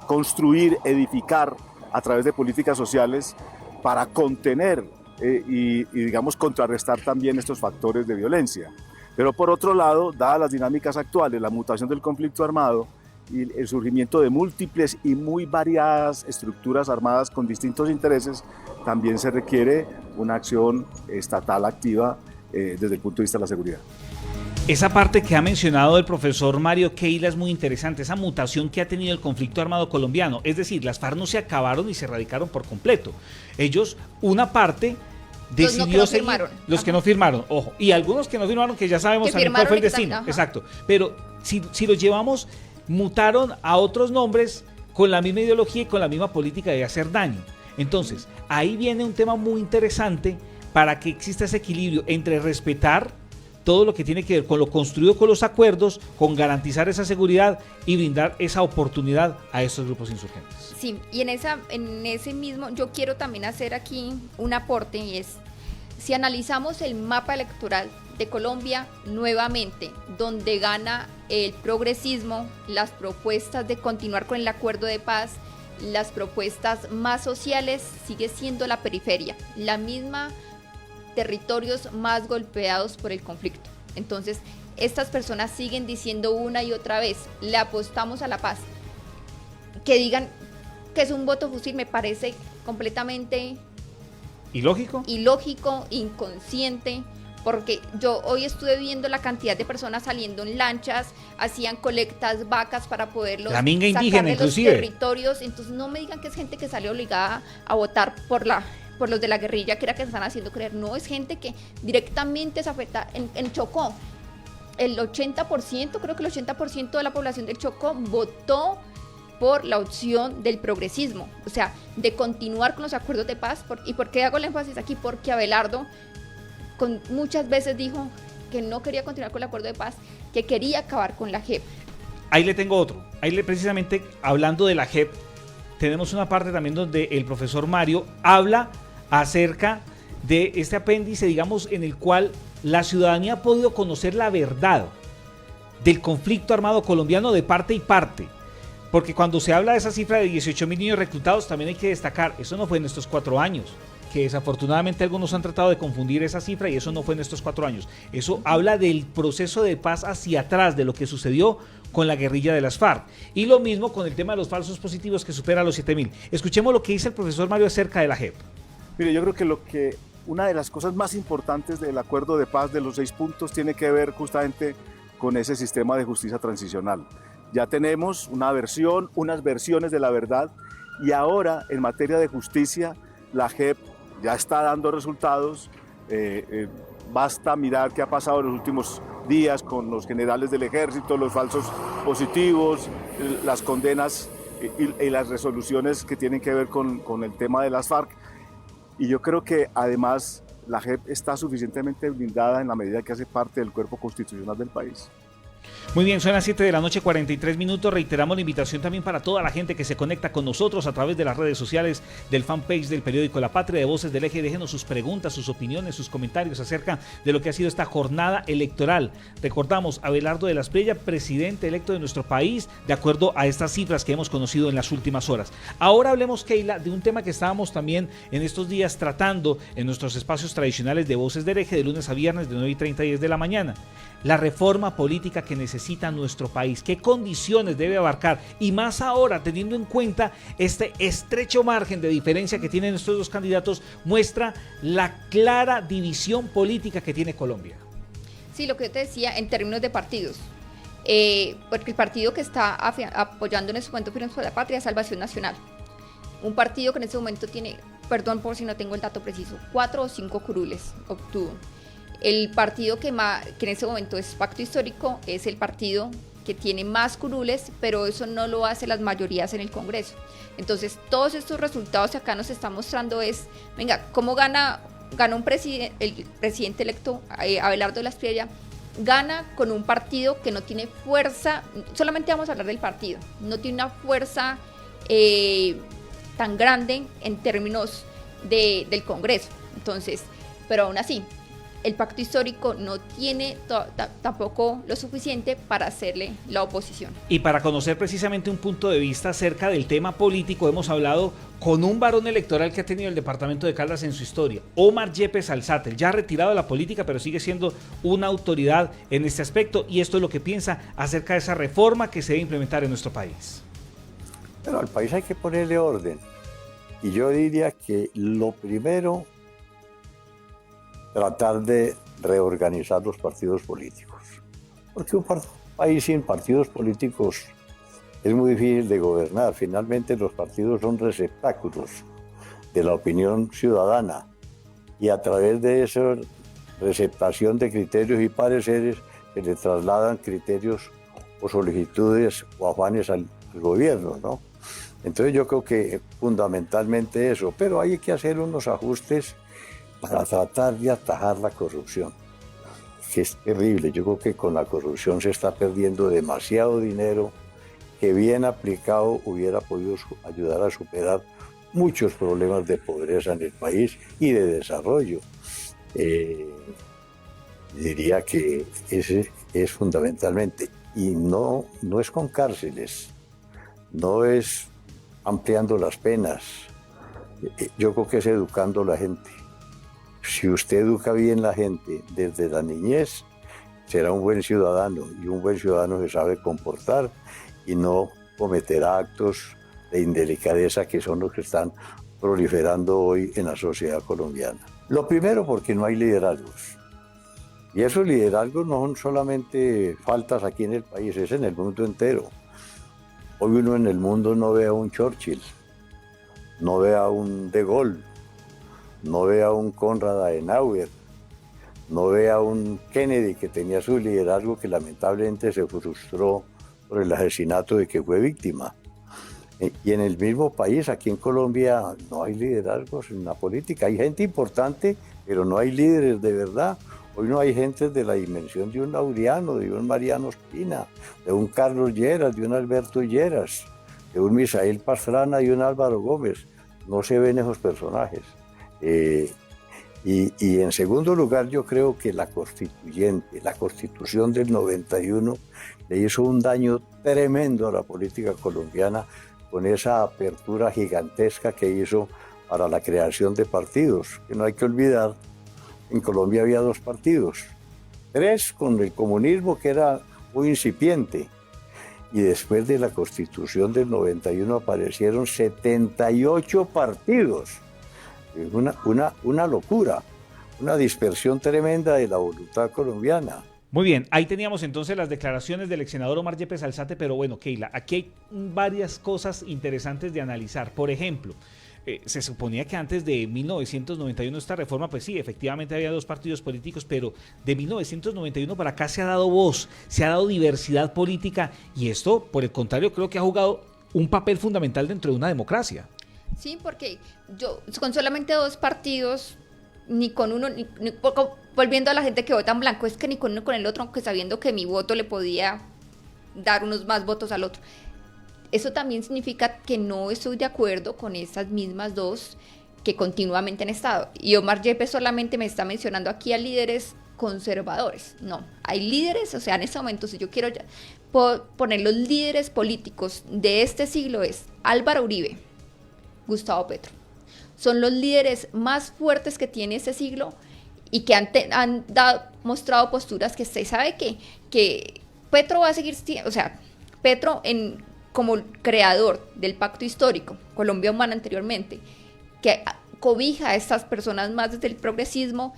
construir, edificar a través de políticas sociales para contener y digamos contrarrestar también estos factores de violencia. Pero por otro lado, dadas las dinámicas actuales, la mutación del conflicto armado y el surgimiento de múltiples y muy variadas estructuras armadas con distintos intereses, también se requiere una acción estatal activa desde el punto de vista de la seguridad. Esa parte que ha mencionado el profesor Mario Keila es muy interesante, esa mutación que ha tenido el conflicto armado colombiano. Es decir, las FARC no se acabaron ni se erradicaron por completo. Ellos, una parte decidió seguir, los que no firmaron, ojo, y algunos que no firmaron, que ya sabemos también cuál fue el destino. Exacto. Pero si los llevamos, mutaron a otros nombres con la misma ideología y con la misma política de hacer daño. Entonces, ahí viene un tema muy interesante para que exista ese equilibrio entre respetar todo lo que tiene que ver con lo construido con los acuerdos, con garantizar esa seguridad y brindar esa oportunidad a estos grupos insurgentes. Sí, y en ese mismo, yo quiero también hacer aquí un aporte, y es, si analizamos el mapa electoral de Colombia nuevamente, donde gana el progresismo, las propuestas de continuar con el acuerdo de paz, las propuestas más sociales, sigue siendo la periferia, la misma territorios más golpeados por el conflicto. Entonces, estas personas siguen diciendo una y otra vez, le apostamos a la paz. Que digan que es un voto fusil me parece completamente ilógico, inconsciente, porque yo hoy estuve viendo la cantidad de personas saliendo en lanchas, hacían colectas vacas para poderlos la minga sacar indígena, de inclusive. Los territorios. Entonces no me digan que es gente que sale obligada a votar por los de la guerrilla, que era que se están haciendo creer. No, es gente que directamente se afecta. En Chocó, el 80%, creo que el 80% de la población del Chocó votó por la opción del progresismo, o sea, de continuar con los acuerdos de paz. ¿Y por qué hago el énfasis aquí? Porque Abelardo muchas veces dijo que no quería continuar con el acuerdo de paz, que quería acabar con la JEP. Ahí le tengo otro. Precisamente hablando de la JEP, tenemos una parte también donde el profesor Mario habla acerca de este apéndice, digamos, en el cual la ciudadanía ha podido conocer la verdad del conflicto armado colombiano de parte y parte. Porque cuando se habla de esa cifra de 18.000 niños reclutados, también hay que destacar, eso no fue en estos 4 años, que desafortunadamente algunos han tratado de confundir esa cifra, y eso no fue en estos 4 años. Eso habla del proceso de paz hacia atrás, de lo que sucedió con la guerrilla de las FARC. Y lo mismo con el tema de los falsos positivos, que supera los 7.000. Escuchemos lo que dice el profesor Mario acerca de la JEP. Mire, yo creo que una de las cosas más importantes del acuerdo de paz de los 6 puntos tiene que ver justamente con ese sistema de justicia transicional. Ya tenemos unas versiones de la verdad, y ahora en materia de justicia la JEP ya está dando resultados. Basta mirar qué ha pasado en los últimos días con los generales del ejército, los falsos positivos, las condenas y las resoluciones que tienen que ver con el tema de las FARC. Y yo creo que además la JEP está suficientemente blindada en la medida que hace parte del cuerpo constitucional del país. Muy bien, son las 7 de la noche, 43 minutos. Reiteramos la invitación también para toda la gente que se conecta con nosotros a través de las redes sociales, del fanpage del periódico La Patria, de Voces del Eje. Déjenos sus preguntas, sus opiniones, sus comentarios acerca de lo que ha sido esta jornada electoral. Recordamos, Abelardo de la Espriella, presidente electo de nuestro país, de acuerdo a estas cifras que hemos conocido en las últimas horas. Ahora hablemos, Keila, de un tema que estábamos también en estos días tratando en nuestros espacios tradicionales de Voces del Eje, de lunes a viernes, de 9:30 a 10 de la mañana. La reforma política que necesita nuestro país, qué condiciones debe abarcar, y más ahora teniendo en cuenta este estrecho margen de diferencia que tienen estos dos candidatos, muestra la clara división política que tiene Colombia. Sí, lo que yo te decía en términos de partidos, porque el partido que está apoyando en este momento Firmes por la Patria es Salvación Nacional, un partido que en este momento tiene, perdón por si no tengo el dato preciso, 4 o 5 curules obtuvo. El partido que en ese momento es Pacto Histórico es el partido que tiene más curules, pero eso no lo hace las mayorías en el Congreso. Entonces, todos estos resultados que acá nos está mostrando es, venga, cómo gana el presidente electo Abelardo de la Espriella, gana con un partido que no tiene fuerza, solamente vamos a hablar del partido, no tiene una fuerza tan grande en términos del Congreso. Entonces, pero aún así, el pacto histórico no tiene tampoco lo suficiente para hacerle la oposición. Y para conocer precisamente un punto de vista acerca del tema político, hemos hablado con un varón electoral que ha tenido el departamento de Caldas en su historia, Omar Yepes Alzate, ya retirado de la política, pero sigue siendo una autoridad en este aspecto, y esto es lo que piensa acerca de esa reforma que se debe implementar en nuestro país. Bueno, al país hay que ponerle orden, y yo diría que lo primero, tratar de reorganizar los partidos políticos. Porque un país sin partidos políticos es muy difícil de gobernar. Finalmente los partidos son receptáculos de la opinión ciudadana y a través de esa receptación de criterios y pareceres se le trasladan criterios o solicitudes o afanes al gobierno, ¿no? Entonces yo creo que fundamentalmente eso, pero hay que hacer unos ajustes para tratar de atajar la corrupción, que es terrible. Yo creo que con la corrupción se está perdiendo demasiado dinero que bien aplicado hubiera podido ayudar a superar muchos problemas de pobreza en el país y de desarrollo. Diría que ese es fundamentalmente, y no es con cárceles, no es ampliando las penas, yo creo que es educando a la gente. Si usted educa bien la gente desde la niñez, será un buen ciudadano, y un buen ciudadano se sabe comportar y no cometerá actos de indelicadeza que son los que están proliferando hoy en la sociedad colombiana. Lo primero, porque no hay liderazgos. Y esos liderazgos no son solamente faltas aquí en el país, es en el mundo entero. Hoy uno en el mundo no ve a un Churchill, no ve a un De Gaulle, no ve a un Konrad Adenauer, no ve a un Kennedy que tenía su liderazgo que lamentablemente se frustró por el asesinato de que fue víctima. Y en el mismo país, aquí en Colombia, no hay liderazgos en la política. Hay gente importante, pero no hay líderes de verdad. Hoy no hay gente de la dimensión de un Laureano, de un Mariano Ospina, de un Carlos Lleras, de un Alberto Lleras, de un Misael Pastrana y un Álvaro Gómez. No se ven esos personajes. Y en segundo lugar, yo creo que la Constitución del 91 le hizo un daño tremendo a la política colombiana con esa apertura gigantesca que hizo para la creación de partidos, que no hay que olvidar, en Colombia había 2 partidos, 3 con el comunismo que era muy incipiente, y después de la Constitución del 91 aparecieron 78 partidos. Una locura, una dispersión tremenda de la voluntad colombiana. Muy bien, ahí teníamos entonces las declaraciones del ex senador Omar Yepes Alzate, pero bueno, Keila, aquí hay varias cosas interesantes de analizar. Por ejemplo, se suponía que antes de 1991 esta reforma, pues sí, efectivamente había 2 partidos políticos, pero de 1991 para acá se ha dado voz, se ha dado diversidad política, y esto, por el contrario, creo que ha jugado un papel fundamental dentro de una democracia. Sí, porque con solamente 2 partidos, ni con uno, volviendo a la gente que vota en blanco, es que ni con uno con el otro, aunque sabiendo que mi voto le podía dar unos más votos al otro. Eso también significa que no estoy de acuerdo con esas mismas 2 que continuamente han estado. Y Omar Yepes solamente me está mencionando aquí a líderes conservadores. No, hay líderes, o sea, en este momento, si yo quiero poner los líderes políticos de este siglo, es Álvaro Uribe, Gustavo Petro. Son los líderes más fuertes que tiene este siglo y que han mostrado posturas que se sabe que Petro va a seguir, o sea, Petro como creador del pacto histórico, Colombia Humana anteriormente, que cobija a estas personas más desde el progresismo,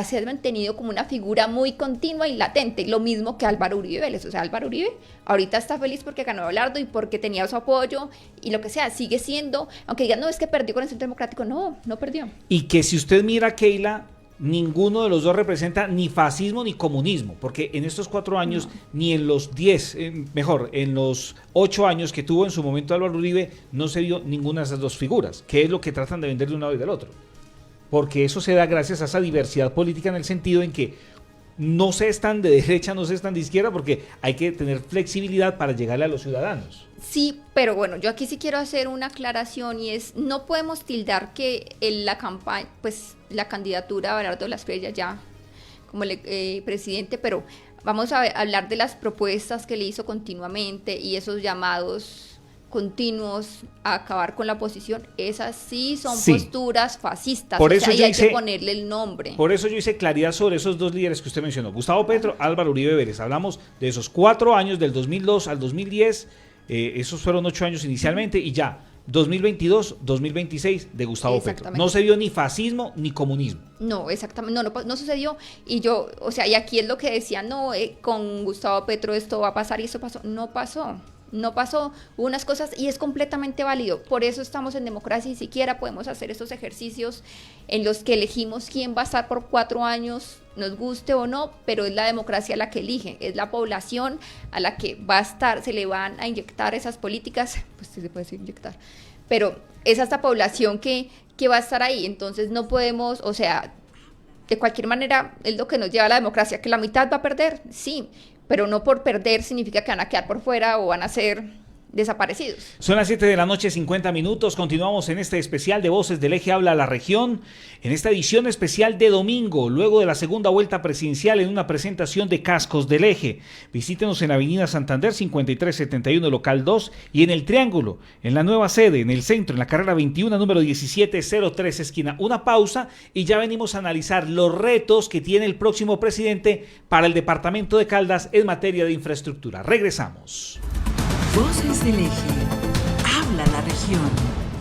se ha mantenido como una figura muy continua y latente, lo mismo que Álvaro Uribe Vélez. O sea, Álvaro Uribe ahorita está feliz porque ganó Abelardo y porque tenía su apoyo y lo que sea, sigue siendo, aunque digan, no, es que perdió con el Centro Democrático, no perdió. Y que si usted mira, Keila, ninguno de los 2 representa ni fascismo ni comunismo, porque en estos 4 años, ni en los 10, en los 8 años que tuvo en su momento Álvaro Uribe, no se vio ninguna de esas 2 figuras, que es lo que tratan de vender de un lado y del otro. Porque eso se da gracias a esa diversidad política, en el sentido en que no se es tan de derecha, no se es tan de izquierda, porque hay que tener flexibilidad para llegarle a los ciudadanos. Sí, pero bueno, yo aquí sí quiero hacer una aclaración y es, no podemos tildar que la campaña, pues la candidatura de Abelardo Lasprilla ya como el presidente, pero vamos a hablar de las propuestas que le hizo continuamente y esos llamados continuos a acabar con la oposición. Esas sí son posturas fascistas, por eso y hay que ponerle el nombre. Por eso yo hice claridad sobre esos dos líderes que usted mencionó, Gustavo Petro, Álvaro Uribe Vélez. Hablamos de esos 4 años, del 2002 al 2010, esos fueron 8 años inicialmente, y ya 2022, 2026 de Gustavo Petro. No se vio ni fascismo ni comunismo. No, exactamente, no sucedió. Y yo, o sea, y aquí es lo que decía, no, con Gustavo Petro esto va a pasar y eso pasó. No pasó. No pasó, hubo unas cosas y es completamente válido. Por eso estamos en democracia y siquiera podemos hacer esos ejercicios en los que elegimos quién va a estar por 4 años, nos guste o no, pero es la democracia la que elige, es la población a la que va a estar, se le van a inyectar esas políticas, pues sí se puede decir inyectar, pero es esta población que va a estar ahí. Entonces no podemos, o sea, de cualquier manera es lo que nos lleva a la democracia, que la mitad va a perder, sí, pero no por perder significa que van a quedar por fuera o van a ser desaparecidos. Son las 7 de la noche, 50 minutos. Continuamos en este especial de Voces del Eje Habla la Región, en esta edición especial de domingo, luego de la segunda vuelta presidencial, en una presentación de Cascos del Eje. Visítenos en Avenida Santander 5371, local 2, y en el Triángulo, en la nueva sede, en el centro, en la carrera 21, número 1703, esquina. Una pausa y ya venimos a analizar los retos que tiene el próximo presidente para el departamento de Caldas en materia de infraestructura. Regresamos. Voces del Eje. Habla la región.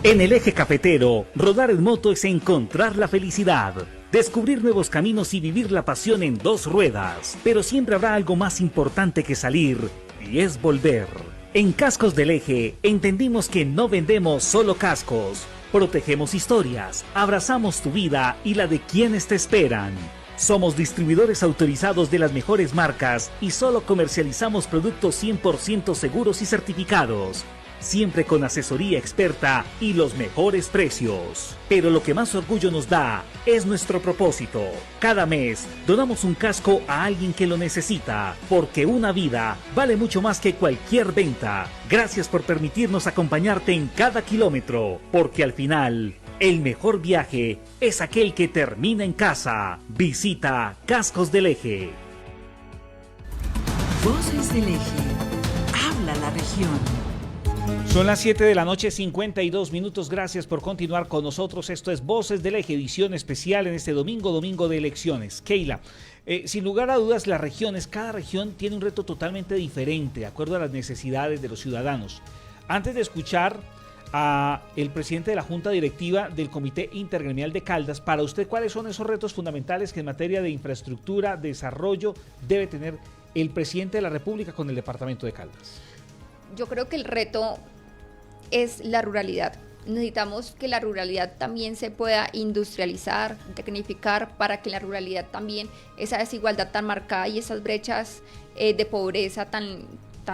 En el Eje Cafetero, rodar en moto es encontrar la felicidad, descubrir nuevos caminos y vivir la pasión en 2 ruedas. Pero siempre habrá algo más importante que salir, y es volver. En Cascos del Eje, entendimos que no vendemos solo cascos. Protegemos historias, abrazamos tu vida y la de quienes te esperan. Somos distribuidores autorizados de las mejores marcas y solo comercializamos productos 100% seguros y certificados, siempre con asesoría experta y los mejores precios. Pero lo que más orgullo nos da es nuestro propósito. Cada mes donamos un casco a alguien que lo necesita, porque una vida vale mucho más que cualquier venta. Gracias por permitirnos acompañarte en cada kilómetro, porque al final el mejor viaje es aquel que termina en casa. Visita Cascos del Eje. Voces del Eje. Habla la región. Son las 7 de la noche, 52 minutos. Gracias por continuar con nosotros. Esto es Voces del Eje, edición especial en este domingo de elecciones. Keila, sin lugar a dudas, las regiones, cada región tiene un reto totalmente diferente, de acuerdo a las necesidades de los ciudadanos. Antes de escuchar a el presidente de la Junta Directiva del Comité Intergremial de Caldas, para usted, ¿cuáles son esos retos fundamentales que en materia de infraestructura, desarrollo, debe tener el presidente de la República con el departamento de Caldas? Yo creo que el reto es la ruralidad. Necesitamos que la ruralidad también se pueda industrializar, tecnificar, para que en la ruralidad también esa desigualdad tan marcada y esas brechas de pobreza tan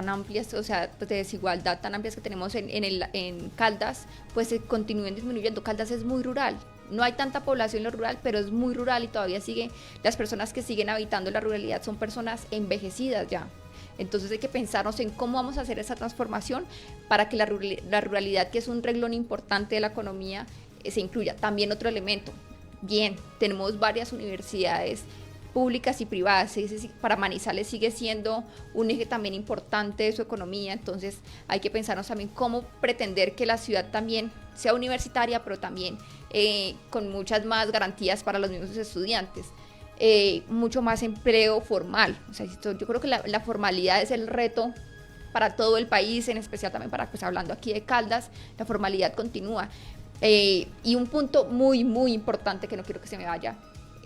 amplias, o sea, pues de desigualdad tan amplias que tenemos en Caldas, pues se continúen disminuyendo. Caldas es muy rural, no hay tanta población en lo rural, pero es muy rural y todavía las personas que siguen habitando la ruralidad son personas envejecidas ya. Entonces hay que pensarnos en cómo vamos a hacer esa transformación para que la ruralidad, que es un renglón importante de la economía, se incluya. También otro elemento, bien, tenemos varias universidades públicas y privadas, para Manizales sigue siendo un eje también importante de su economía, entonces hay que pensarnos también cómo pretender que la ciudad también sea universitaria, pero también con muchas más garantías para los mismos estudiantes. Mucho más empleo formal, o sea, yo creo que la formalidad es el reto para todo el país, en especial también para, pues hablando aquí de Caldas, la formalidad continúa. Y un punto muy, muy importante que no quiero que se me vaya,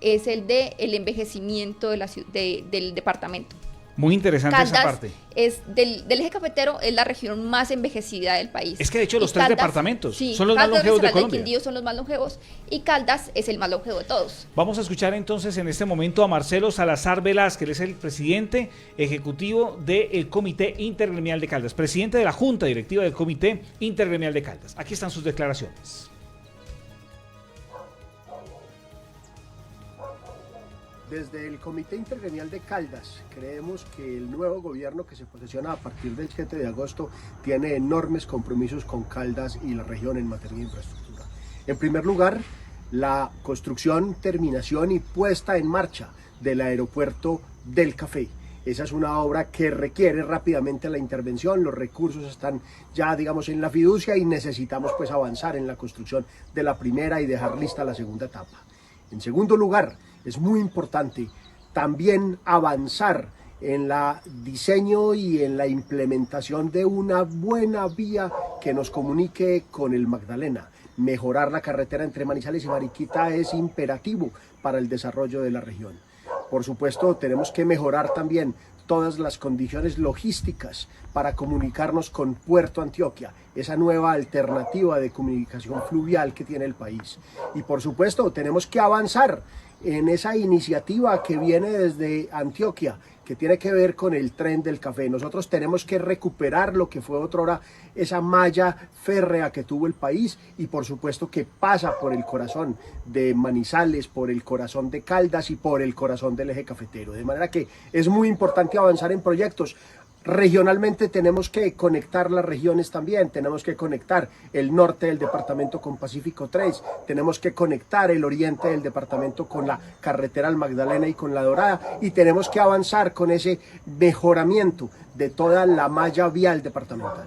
es el envejecimiento del departamento. Muy interesante Caldas, esa parte. Es del eje cafetero, es la región más envejecida del país. Es que de hecho los tres departamentos son los Caldas, más longevos de Colombia. Quindío son los más longevos y Caldas es el más longevo de todos. Vamos a escuchar entonces en este momento a Marcelo Salazar Velázquez, él es el presidente ejecutivo del Comité Intergremial de Caldas, presidente de la Junta Directiva del Comité Intergremial de Caldas. Aquí están sus declaraciones. Desde el Comité Intergremial de Caldas creemos que el nuevo gobierno que se posesiona a partir del 7 de agosto tiene enormes compromisos con Caldas y la región en materia de infraestructura. En primer lugar, la construcción, terminación y puesta en marcha del aeropuerto del Café. Esa es una obra que requiere rápidamente la intervención, los recursos están ya, digamos, en la fiducia y necesitamos pues avanzar en la construcción de la primera y dejar lista la segunda etapa. En segundo lugar, es muy importante también avanzar en el diseño y en la implementación de una buena vía que nos comunique con el Magdalena. Mejorar la carretera entre Manizales y Mariquita es imperativo para el desarrollo de la región. Por supuesto, tenemos que mejorar también todas las condiciones logísticas para comunicarnos con Puerto Antioquia, esa nueva alternativa de comunicación fluvial que tiene el país. Y por supuesto, tenemos que avanzar en esa iniciativa que viene desde Antioquia, que tiene que ver con el tren del café. Nosotros tenemos que recuperar lo que fue otrora esa malla férrea que tuvo el país y por supuesto que pasa por el corazón de Manizales, por el corazón de Caldas y por el corazón del eje cafetero. De manera que es muy importante avanzar en proyectos. Regionalmente tenemos que conectar las regiones también, tenemos que conectar el norte del departamento con Pacífico 3, tenemos que conectar el oriente del departamento con la carretera al Magdalena y con la Dorada y tenemos que avanzar con ese mejoramiento de toda la malla vial departamental.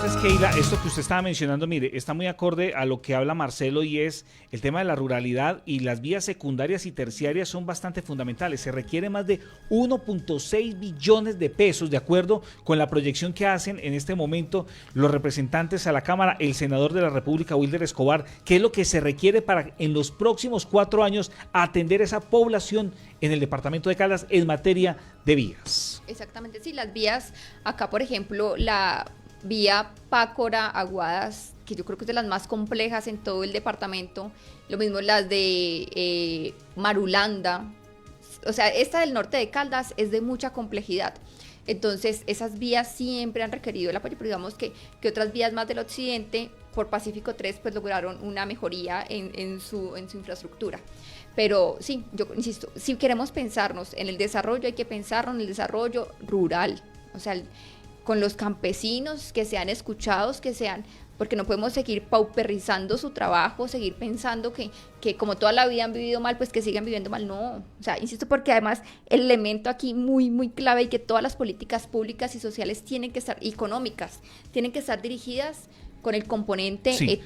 Entonces, Keila, esto que usted estaba mencionando, mire, está muy acorde a lo que habla Marcelo y es el tema de la ruralidad y las vías secundarias y terciarias son bastante fundamentales. Se requiere más de 1.6 billones de pesos, de acuerdo con la proyección que hacen en este momento los representantes a la Cámara, el senador de la República, Wilder Escobar, que es lo que se requiere para en los próximos 4 años atender esa población en el departamento de Caldas en materia de vías. Exactamente, sí, las vías, acá por ejemplo, la vía Pácora-Aguadas, que yo creo que es de las más complejas en todo el departamento, lo mismo las de Marulanda, o sea, esta del norte de Caldas es de mucha complejidad, entonces esas vías siempre han requerido el apoyo, pero digamos que otras vías más del occidente, por Pacífico 3, pues lograron una mejoría en su infraestructura. Pero sí, yo insisto, si queremos pensarnos en el desarrollo, hay que pensarnos en el desarrollo rural, o sea, con los campesinos que sean escuchados, porque no podemos seguir pauperizando su trabajo, seguir pensando que como toda la vida han vivido mal, pues que sigan viviendo mal. No, o sea, insisto, porque además el elemento aquí muy, muy clave y que todas las políticas públicas y sociales tienen que estar, económicas, tienen que estar dirigidas con el componente sí.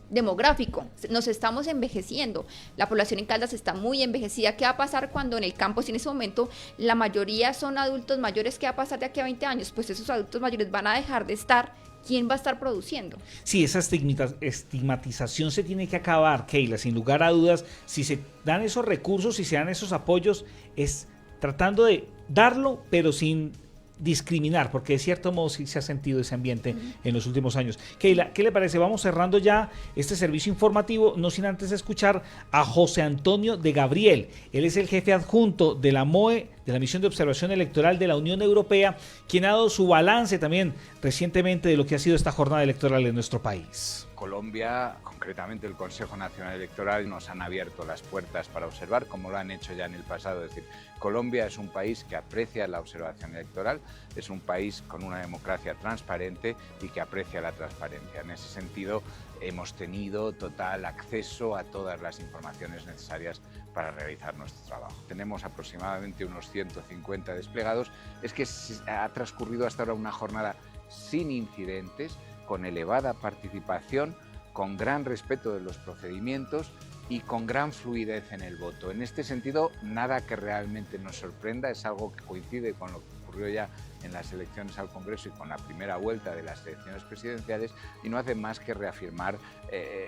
Demográfico. Nos estamos envejeciendo, la población en Caldas está muy envejecida. ¿Qué va a pasar cuando en el campo, si en ese momento la mayoría son adultos mayores, qué va a pasar de aquí a 20 años? Pues esos adultos mayores van a dejar de estar. ¿Quién va a estar produciendo? Sí, esa estigmatización se tiene que acabar, Keila, sin lugar a dudas. Si se dan esos recursos, si se dan esos apoyos, es tratando de darlo, pero sin discriminar, porque de cierto modo sí se ha sentido ese ambiente en los últimos años. Keila, ¿qué le parece? Vamos cerrando ya este servicio informativo, no sin antes escuchar a José Antonio de Gabriel. Él es el jefe adjunto de la MOE, de la Misión de Observación Electoral de la Unión Europea, quien ha dado su balance también recientemente de lo que ha sido esta jornada electoral en nuestro país. Colombia, concretamente el Consejo Nacional Electoral, nos han abierto las puertas para observar, como lo han hecho ya en el pasado. Es decir, Colombia es un país que aprecia la observación electoral, es un país con una democracia transparente y que aprecia la transparencia. En ese sentido, hemos tenido total acceso a todas las informaciones necesarias para realizar nuestro trabajo. Tenemos aproximadamente unos 150 desplegados. Es que ha transcurrido hasta ahora una jornada sin incidentes, con elevada participación, con gran respeto de los procedimientos y con gran fluidez en el voto. En este sentido, nada que realmente nos sorprenda, es algo que coincide con lo que ocurrió ya en las elecciones al Congreso y con la primera vuelta de las elecciones presidenciales, y no hace más que reafirmar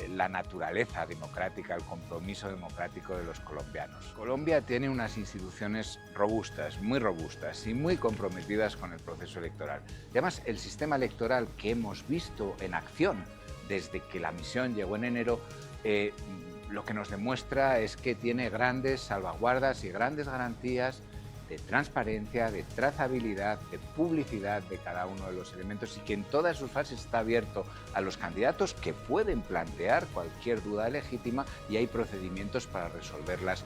la naturaleza democrática, el compromiso democrático de los colombianos. Colombia tiene unas instituciones robustas, muy robustas y muy comprometidas con el proceso electoral. Y además, el sistema electoral que hemos visto en acción desde que la misión llegó en enero, lo que nos demuestra es que tiene grandes salvaguardas y grandes garantías de transparencia, de trazabilidad, de publicidad de cada uno de los elementos y que en todas sus fases está abierto a los candidatos que pueden plantear cualquier duda legítima y hay procedimientos para resolverlas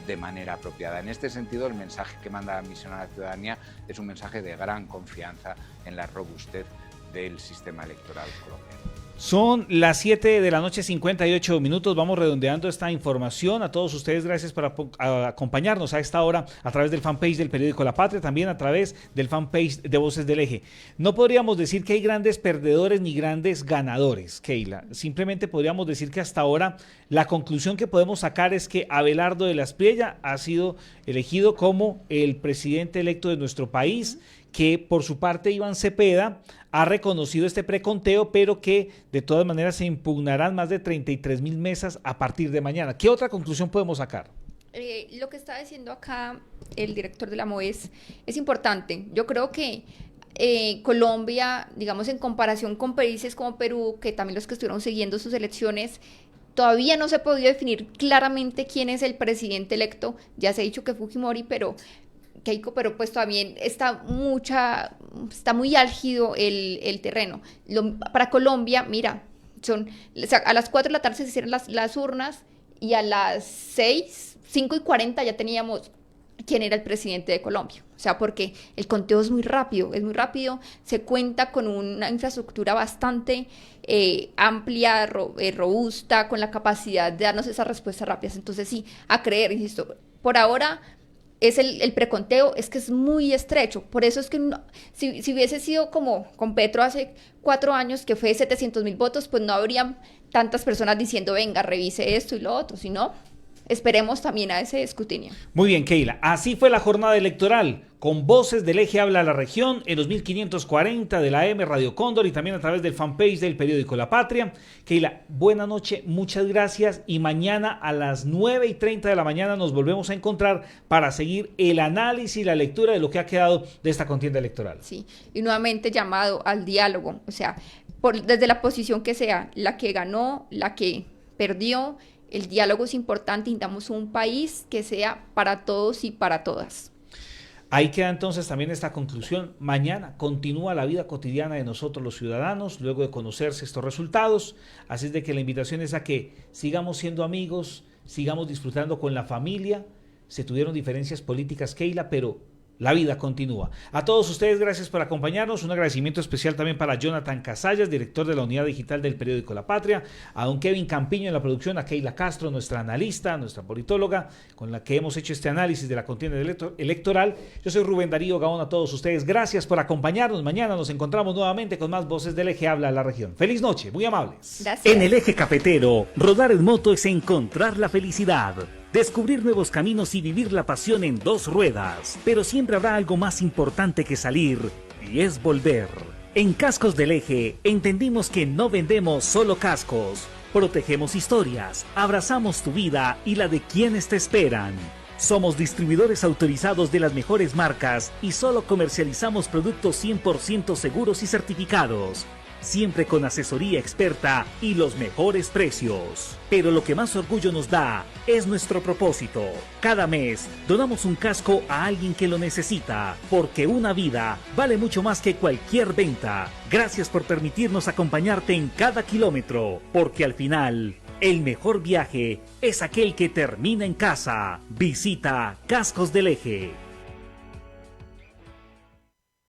de manera apropiada. En este sentido, el mensaje que manda la misión a la ciudadanía es un mensaje de gran confianza en la robustez del sistema electoral colombiano. Son las 7 de la noche, 58 minutos. Vamos redondeando esta información. A todos ustedes, gracias por acompañarnos a esta hora a través del fanpage del periódico La Patria, también a través del fanpage de Voces del Eje. No podríamos decir que hay grandes perdedores ni grandes ganadores, Keila. Simplemente podríamos decir que hasta ahora la conclusión que podemos sacar es que Abelardo de la Espriella ha sido elegido como el presidente electo de nuestro país, que por su parte Iván Cepeda ha reconocido este preconteo, pero que de todas maneras se impugnarán más de 33.000 mesas a partir de mañana. ¿Qué otra conclusión podemos sacar? Lo que está diciendo acá el director de la MOES es importante. Yo creo que Colombia, digamos, en comparación con países como Perú, que también los que estuvieron siguiendo sus elecciones, todavía no se ha podido definir claramente quién es el presidente electo. Ya se ha dicho que Fujimori, pero pues también está muy álgido el terreno. Para Colombia, mira, a las 4 de la tarde se hicieron las urnas y a las 5:40 ya teníamos quién era el presidente de Colombia. O sea, porque el conteo es muy rápido, se cuenta con una infraestructura bastante amplia, robusta, con la capacidad de darnos esas respuestas rápidas. Entonces sí, a creer, insisto, por ahora es el preconteo, es que es muy estrecho. Por eso es que si hubiese sido como con Petro hace 4 años, que fue 700.000 votos, pues no habrían tantas personas diciendo, venga, revise esto y lo otro, sino esperemos también a ese escrutinio. Muy bien, Keila. Así fue la jornada electoral. Con Voces del Eje habla la región en los 1540 de la AM Radio Cóndor y también a través del fanpage del periódico La Patria. Keila, buena noche, muchas gracias y mañana a las 9:30 de la mañana nos volvemos a encontrar para seguir el análisis y la lectura de lo que ha quedado de esta contienda electoral. Sí, y nuevamente llamado al diálogo, o sea, desde la posición que sea, la que ganó, la que perdió, el diálogo es importante, necesitamos un país que sea para todos y para todas. Ahí queda entonces también esta conclusión. Mañana continúa la vida cotidiana de nosotros los ciudadanos, luego de conocerse estos resultados. Así es de que la invitación es a que sigamos siendo amigos, sigamos disfrutando con la familia. Se tuvieron diferencias políticas, Keila, pero la vida continúa. A todos ustedes, gracias por acompañarnos. Un agradecimiento especial también para Jonathan Casallas, director de la unidad digital del periódico La Patria, a don Kevin Campiño en la producción, a Keila Castro, nuestra analista, nuestra politóloga, con la que hemos hecho este análisis de la contienda electoral. Yo soy Rubén Darío Gaón, a todos ustedes, gracias por acompañarnos. Mañana nos encontramos nuevamente con más Voces del Eje habla la región. Feliz noche, muy amables. Gracias. En el Eje Cafetero, rodar en moto es encontrar la felicidad. Descubrir nuevos caminos y vivir la pasión en 2 ruedas. Pero siempre habrá algo más importante que salir, y es volver. En Cascos del Eje, entendimos que no vendemos solo cascos. Protegemos historias, abrazamos tu vida y la de quienes te esperan. Somos distribuidores autorizados de las mejores marcas y solo comercializamos productos 100% seguros y certificados. Siempre con asesoría experta y los mejores precios. Pero lo que más orgullo nos da es nuestro propósito. Cada mes donamos un casco a alguien que lo necesita, porque una vida vale mucho más que cualquier venta. Gracias por permitirnos acompañarte en cada kilómetro, porque al final, el mejor viaje es aquel que termina en casa. Visita Cascos del Eje.